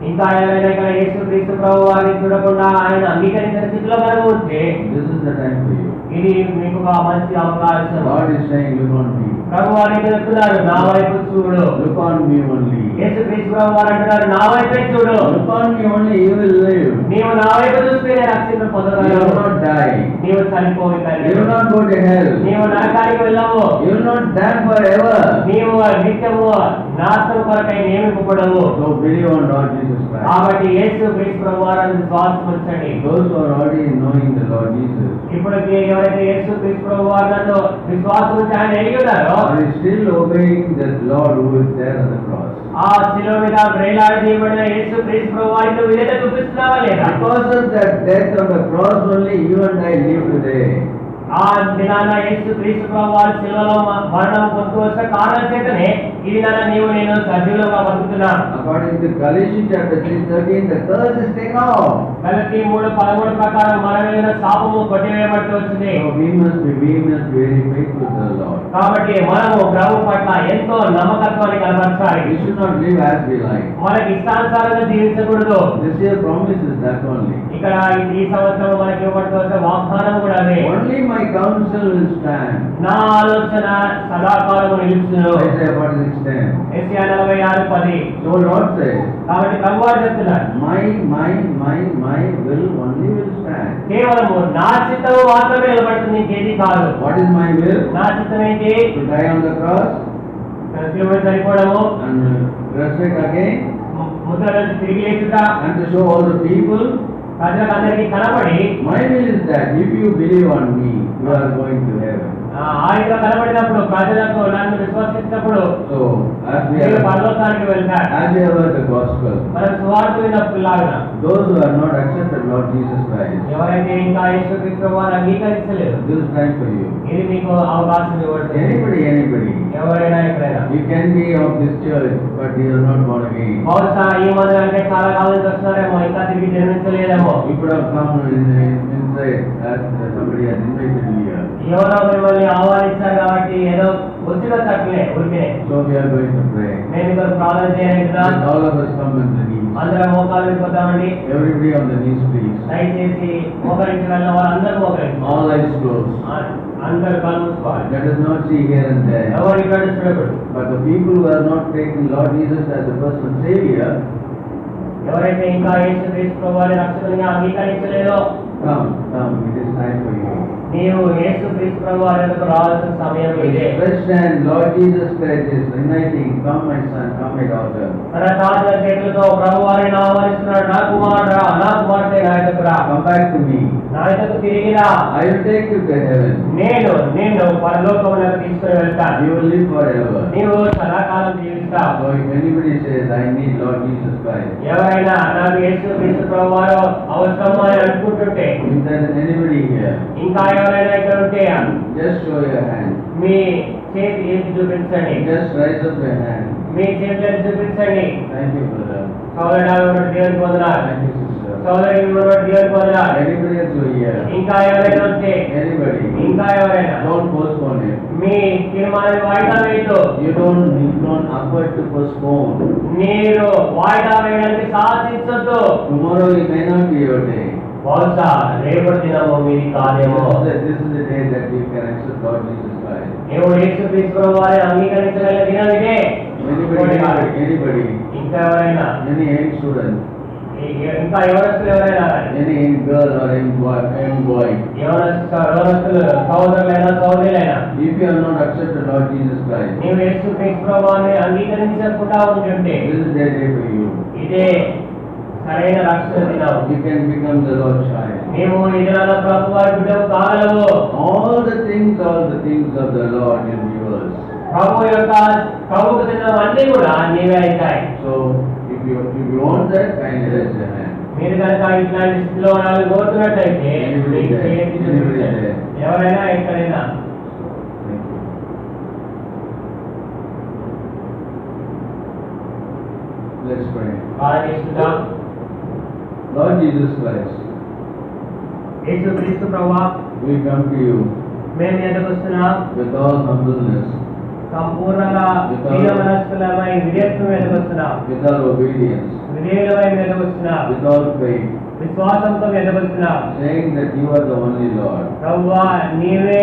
ఇంకా ఎవరైనా ఇక్కడ యేసు క్రీస్తు ప్రభువు వారిని చూడకుండా ఆయన అంగీకరించిన స్థితిలో కనుక ఉంటే, This is the time for you. ఇది మీకు ఒక మంచి అవకాశం. God is saying, look on me. ప్రభు వారిని చెప్తున్నారు, నా వైపు చూడు. Look on me only. యేసు క్రీస్తు ప్రభు వారు అంటున్నారు, నా వైపే చూడు. Look on me only, you will live. నీవు నా వైపు చూస్తే రక్షణ You పొందగలవు. will not die. నీవు చనిపోవు. You will not go to hell. నీవు నరకానికి వెళ్ళవు. You will not damn forever. నీవు నిత్యము నాశనం కొరకై నియమింపబడవు. So believe on Lord Jesus Christ. కాబట్టి యేసు క్రీస్తు ప్రభు వారిని విశ్వాసం ఉంచండి. Those who are already knowing the Lord Jesus, ఇప్పటికి ఎవరైతే యేసు క్రీస్తు ప్రభు వారితో విశ్వాసం ఉంచి ఆయన ఎరిగి ఉన్నారో, are still obeying the Lord who is there on the cross. ఆ శిలువ మీద వేలాడదీయబడిన యేసు క్రీస్తు ప్రభు వారితో విధేయత చూపిస్తున్నావా లేదా? Because of that death on the cross only you and I live today. ఆ దినాన యేసు క్రీస్తు ప్రభు వారి శిలువలో మరణం పొందుకోవాల్సిన కారణం చేతనే ఈ దినాన నీవు నేను సజీవులుగా బతుకుతున్నాను. According to Galatians chapter 3:13, the curse is taken off. గలతీ 3:13 ప్రకారం మన మీద శాపము కొట్టివేయబడుతూ వచ్చింది. So we must be very faithful to the Lord. కాబట్టి మనము ప్రభు పట్ల ఎంతో నమ్మకత్వాన్ని కనబరచాలి. We should not live as we like. మనకి ఇష్టానుసారంగా జీవించకూడదు. This year promise is that only. ఇక్కడ ఈ సంవత్సరం మనకి ఇవ్వబడుతున్న వాగ్దానం కూడా అదే. Only my counsel will stand. నా ఆలోచన సదాకాలము నిలుచును. Isaiah 46:10. యెషయా 46:10. So Lord says, కాబట్టి ప్రభువు చెప్తున్నాడు, my will only will stand. కేవలము నా చిత్తము మాత్రమే నిలబడుతుంది, ఇంకేది కాదు. What is my will? నా చిత్తం ఏంటి? To die on the cross శిలువపై చనిపోవడము, and resurrect again, Mudra నుంచి తిరిగి లేచుట, and to show all the people. ప్రజలకు అందరికీ కనబడి, My will is that if you believe on me, you are going to heaven. ఆయన కనబడినప్పుడు ప్రజలకు నన్ను విశ్వసించినప్పుడు So as we మీరు have పరలోకానికి వెళ్తారు. heard the gospel, మనం సువార్త విన్నప్పుడు లాగా those who have not accepted Lord Jesus Christ, ఎవరైతే ఇంకా యేసుక్రీస్తు వారిని అంగీకరించలేదు, this is time for you. ఇది మీకు అవకాశం ఇవ్వబడుతుంది. Anybody. ఎవరైనా ఎక్కడైనా You can be of this church, but you are not born again. బహుశా ఈ మంది అంటే చాలా కాలం నుంచి వస్తున్నారేమో, ఇంకా తిరిగి జన్మించలేదేమో. You could have come inside as somebody has invited you here. ఎవరో మిమ్మల్ని ఆహ్వానించారు కాబట్టి ఏదో వచ్చిన తక్కువే ఊరికే. So we are going to pray. మేము ఇక్కడ ప్రార్థన చేయడానికి Let all of us come on the knees. అందరం మోకాలు పోతామండి. Everybody on the knees, please. దయచేసి మోకరించి వెళ్ళిన వాళ్ళందరూ మోకరించి, All eyes closed. అందరు కళ్ళు మూసుకోవాలి. Let us not see here and there. ఎవరు ఇక్కడ చూడకూడదు. But the people who are not taking Lord Jesus as the personal Savior, ఎవరైతే ఇంకా యేసుక్రీస్తు ప్రభువుని రక్షకునిగా అంగీకరించలేదో, come, come, it is time for you. నీవు యేసుక్రీస్తు ప్రభువారి యొద్దకు రావాల్సిన సమయం ఇదే. Stretched hand, Lord Jesus Christ is inviting, come my son, come my daughter. తన చాచిన చేతులతో ప్రభువారిని ఆహ్వానిస్తున్నాడు, నా కుమారుడా, నా కుమార్తె నా యొద్దకు రా. Come back to me. నా యొద్దకు తిరిగి రా. I will take you to heaven. నేను నిన్ను పరలోకమునకు తీసుకుని వెళ్తాను. You will live forever. నీవు సదాకాలం జీవిస్తావు. So if anybody says, I need Lord Jesus Christ, ఎవరైనా నాకు యేసుక్రీస్తు ప్రభువారు అవసరం అని అనుకుంటుంటే, if there is anybody here, ఇంకా ఎవరైనా ఇక్కడ ఉంటే just show your hand. మీ చేతి ఎత్తి చూపించండి. Just raise up your hand. మీ చేతులను చూపించండి. Thank you, brother. సోదరుడు దేవుని పొందనాలు. Thank you, sister. సోదరి దేవుని పొందనాలు. Anybody else who here? ఇంకా ఎవరైనా ఉంటే, Anybody? ఇంకా ఎవరైనా Don't postpone it. మీ తీర్మానాన్ని వాయిదా వేయద్దు. You don't afford to postpone. మీరు వాయిదా వేయడానికి సాహసించొద్దు. Tomorrow it may not be your day. బహుశా రేపటి దినము మీది కాదేమో. This is the day that you can accept Lord Jesus Christ. నీవు యేసుక్రీస్తు ప్రభువారిని అంగీకరించగల దినం ఇదే. Anybody? ఇంకా ఎవరైనా, Any young student? ఇంకా యవనస్తులు ఎవరైనా, Any young girl or young boy? యవనస్తులు సహోదరులైనా సహోదరులైనా, If you have not accepted Lord Jesus Christ, నీవు యేసుక్రీస్తు ప్రభువారిని అంగీకరించకుండా ఉంటుంటే this is the day for you. ఇదే సరైన రక్షణ దినం. You can become the Lord's child. నీవు ఈ దినాల ప్రభువారి బిడ్డవు కాగలవు. All the things of the Lord will be yours. ప్రభువుకు చెందినవన్నీ కూడా నీవే అవుతాయి. So if you want that, kindly raise your hand. మీరు కనుక ఇట్లాంటి స్థితిలో ఉండాలని కోరుతున్నట్లయితే మీకు చేతి చూపించండి. ఎవరైనా ఎక్కడైనా. Thank you. Let's pray. ప్రార్థిస్తున్నాం. Lord Jesus Christ, యేసుక్రీస్తు ప్రభువా, we come to you మేము ఎదుగు వస్తున్నాం. with all humbleness, సంపూర్ణంగా దీన మనస్కులమై విధేయత్వం ఎదుగు వస్తున్నాం. with all obedience, విధేయులమై ఎదుగు వస్తున్నాం. with all faith, విశ్వాసంతో ఎదుగు వస్తున్నాం. saying that you are the only Lord. ప్రభువా, నీవే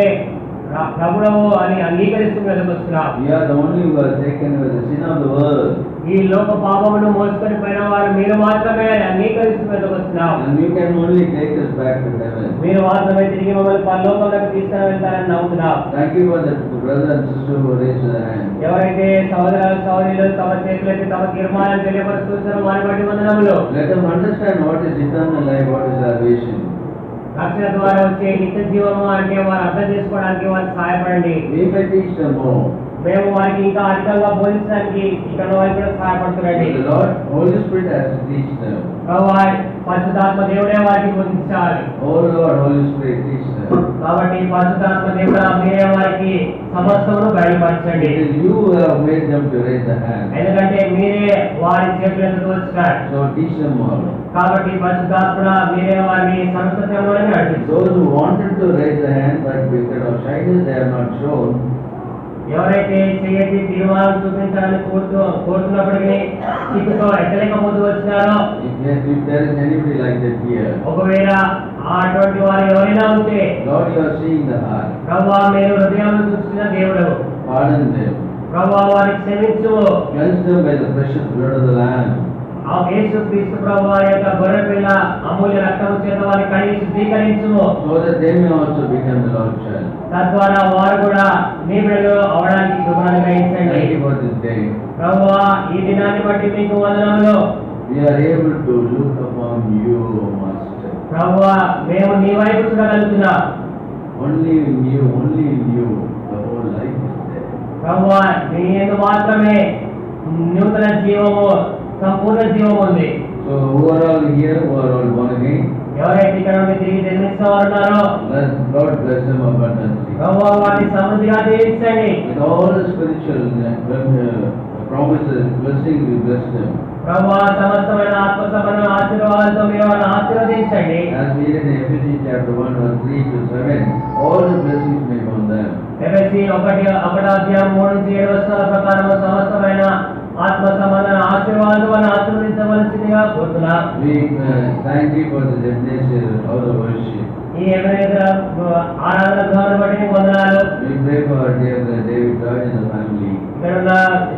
ప్రభువు అని అంగీకరిస్తూ ఎదుగు వస్తున్నాం. You are the only who has taken away the sin of the world. ఈ లోక పాపమును మోసుకొని పోయిన వారు మీరు మాత్రమే అని అంగీకరిస్తూ ఎదుగు వస్తున్నాం. And you can only take us back to heaven. మీరు మాత్రమే తిరిగి మమ్మల్ని పరలోకంలోకి తీసుకుని వెళ్తారని నమ్ముతున్నాం. Thank you for the brother and sister who raised their hand. ఎవరైతే సహోదరులు తమ చేతులైతే తమ తీర్మానం తెలియపరుస్తున్నారో వారి బట్టి వందనములు. Let them understand what is eternal life, what is salvation. రక్షణ ద్వారా వచ్చే నిత్య జీవము అంటే వారు అర్థం చేసుకోవడానికి వారికి సహాయపడండి. We may teach them more. మేము వారికి ఇంకా అధికంగా బోధించడానికి ఇక్కడ వారికి కూడా సహాయపడుతున్నాండి. The Lord, Holy Spirit has to teach them. ప్రభువా, పరిశుద్ధాత్మ దేవుడే వారికి బోధించాలి. Oh Lord, Holy Spirit, teach them. కాబట్టి పరిశుద్ధాత్మ దేవుడా మీరే వారికి సమస్తమును బయలుపరచండి. It is you who have made them to raise the hand. ఎందుకంటే మీరే వారి చేతులకు వచ్చినారు. So teach them more. కాబట్టి పరిశుద్ధాత్మ మీరే వారిని సర్వసత్యంలోనే నడిపించు. Those who wanted to raise the hand but because of shyness they have not shown, ఎవరైతే చేయటి తీర్మానం చూపించాలని కోరుతున్నప్పటికీ సిగ్గుతో ఎక్కలేకపోతూ వచ్చినారో, if there is anybody like that here, ఒకవేళ అటువంటి వారు ఎవరైనా ఉంటే, Lord, you are seeing the heart. ప్రభువా మీరు హృదయాలను చూసిన దేవుడు, Pardon them. ప్రభువా వారికి క్షమించు. Cleanse them by the precious blood of the Lamb. ఆ యేసుక్రీస్తు ప్రభువా యొక్క గొర్రె పిల్ల అమూల్య రక్తము చేత వారిని కడిగి శుద్ధీకరించుము. So that they may also become the Lord's child. తద్వారా వారు కూడా నీ బిడ్డలు అవడానికి కృపను గ్రహించండి. Thank you for this day. ప్రభువా ఈ దినాన్ని బట్టి మీకు వందనములు. We are able to look upon you, Master. ప్రభువా మేము నీ వైపు చూడగలుగుతున్నాం. Only in you, the whole life is there. ప్రభువా నీ యందు మాత్రమే నూతన జీవము, సంపూర్ణ జీవము ఉంది. So who are all here, who are all born again, ఎవరైతే ఇక్కడ నుండి తిరిగి జన్మించిన వారు ఉన్నారో, Lord bless them abundantly. ప్రభువా వారిని సమృద్ధిగా దీవించండి. With all the spiritual promises, blessings, we bless them. ప్రభువా సమస్తమైన ఆత్మ సంబంధమైన ఆశీర్వాదాలతో మీరు వారిని ఆశీర్వదించండి. As we read in Ephesians chapter 1 verse 3 to 7, all the blessings may be on them. ఎఫెసీ 1:3-7 ప్రకారం సమస్తమైన ఆత్మ సంబంధమైన ఆశీర్వాదాలు వారిని ఆశీర్వదించవలసిందిగా కోరుతున్నాం. We thank you for the gymnasium, all the worship. ఈ ఎబెనేజర్ ఆరాధన గృహాన్ని బట్టి నీకు వందనాలు. We pray for our dear brother David Raj and the family. ఇక్కడ ఉన్న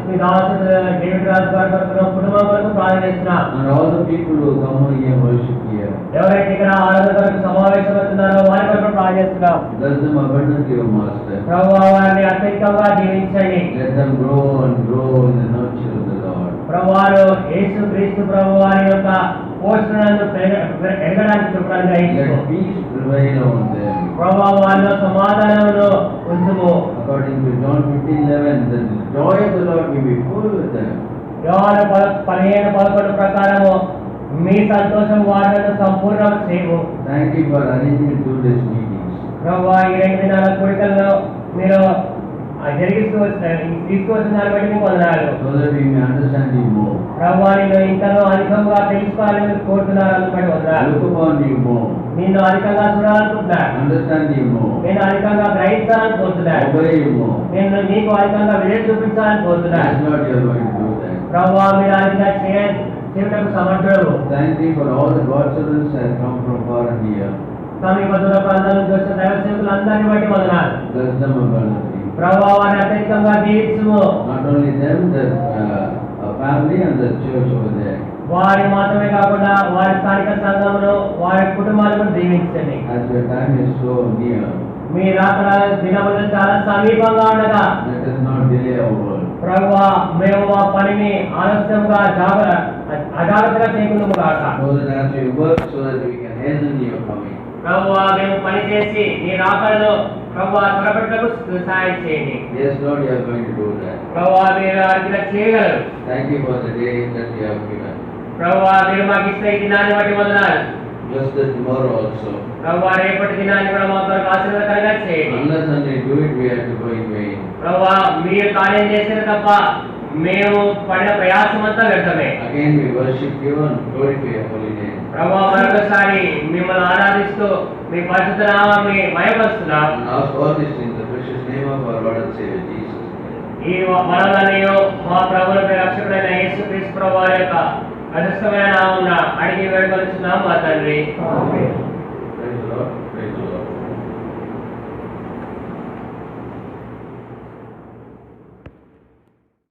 మీ దాసుడు డేవిడ్ రాజు గారి తరపున కుటుంబం వరకు ప్రార్థిస్తున్నాం. And all the people who come here and worship here. ఎవరైతే ఇక్కడ ఆరాధన కొరకు సమావేశమవుతున్నారో వారి కొరకు ప్రార్థిస్తున్నాం. Bless them abundantly, O Master. ప్రభువా వారిని అత్యధికంగా దీవించండి. Let them grow and grow in the nurture of the Lord. ప్రభువారు యేసు క్రీస్తు ప్రభు వారి యొక్క పోషణను ఎదగడానికి కృపను గ్రహించు. Let peace prevail on them. ప్రభువా వారిలో సమాధానమును ఉంచుము. According to John 15:11, the joy of the Lord will be full with them. యోహాను 15:11 ప్రకారము మీ సంతోషం వారిని సంపూర్ణం చేయు. Thank you for arranging to this meetings. ప్రభువా ఈ 2 దినాల కూడికల్లో మీరు తీసుకొచ్చిన దాన్ని బట్టి మీకు వందనాలు. So that we may understand you more. ప్రభువా నిన్ను ఇంకా అధికంగా తెలుసుకోవాలని మీరు కోరుతున్నారు, అందుకని వందనాలు. Look upon you more. నిన్ను అధికంగా చూడాలనుకుంటున్నారు, Understand you more. నేను అధికంగా గ్రహించాలని కోరుతున్నాను, Obey you more. నేను నీకు అధికంగా విధేయత చూపించాలని కోరుతున్నాను. That's not you are going to do that. ప్రభువా మీరు అధికంగా చేయటకు సమర్థుడు. Thank you for all the God servants that have come from far and near. సమీప దూర ప్రాంతాల నుంచి వచ్చిన దైవ సేవకులందరినీ బట్టి వందనాలు. Bless them abundantly. ప్రభువా వారిని అత్యధికంగా దీవించుము. Not only them, the family and the church over there. వారి మాత్రమే కాకుండా వారి స్థానిక సంఘమును వారి కుటుంబాలను దీవించండి. As your time is so near, మీ రాకడ దినములు చాలా సమీపంగా ఉండగా let us not delay our work. ప్రభువా మేము మా పనిని ఆలస్యంగా అజాగ్రత్తగా చేయకుండా కాక. So that as we work, so that we can hasten your coming. ప్రభువా మేము పని చేసి నీ రాకడలో ప్రభువా త్వరపడటకు సహాయం చేయండి. Yes, Lord, you are going to do that. ప్రభువా మీరు అడిగిన చేయగలరు. Thank you for the day that you have given. ప్రభువా మీరు మాకు ఇస్తే ఈ దినాన్ని బట్టి వందనాలు. Bless the tomorrow also. ప్రభువా రేపటి దినాన్ని కూడా మా కొరకు ఆశీర్వాదకరంగా చేయండి. Unless and they do it, we have to go in vain. ప్రభువా మీరు కార్యం చేసిన తప్ప మేము పడిన ప్రయాసం అంతా వ్యర్థమే. Again, we worship you and glorify your holy name. ప్రభువా మరొకసారి మిమ్మల్ని ఆరాధిస్తూ మీ పరిశుద్ధ నామాన్ని మహిమపరుస్తున్నాం. And ask all these in the precious name of our Lord and Savior Jesus. ఈ మనలను మా ప్రభువుల రక్షకుడైన యేసుక్రీస్తు ప్రభువు వారి యొక్క అదృష్టమైన నామమున అడిగి వేడుకొనుచున్నాం మా తండ్రి. Praise the Lord. Praise the Lord.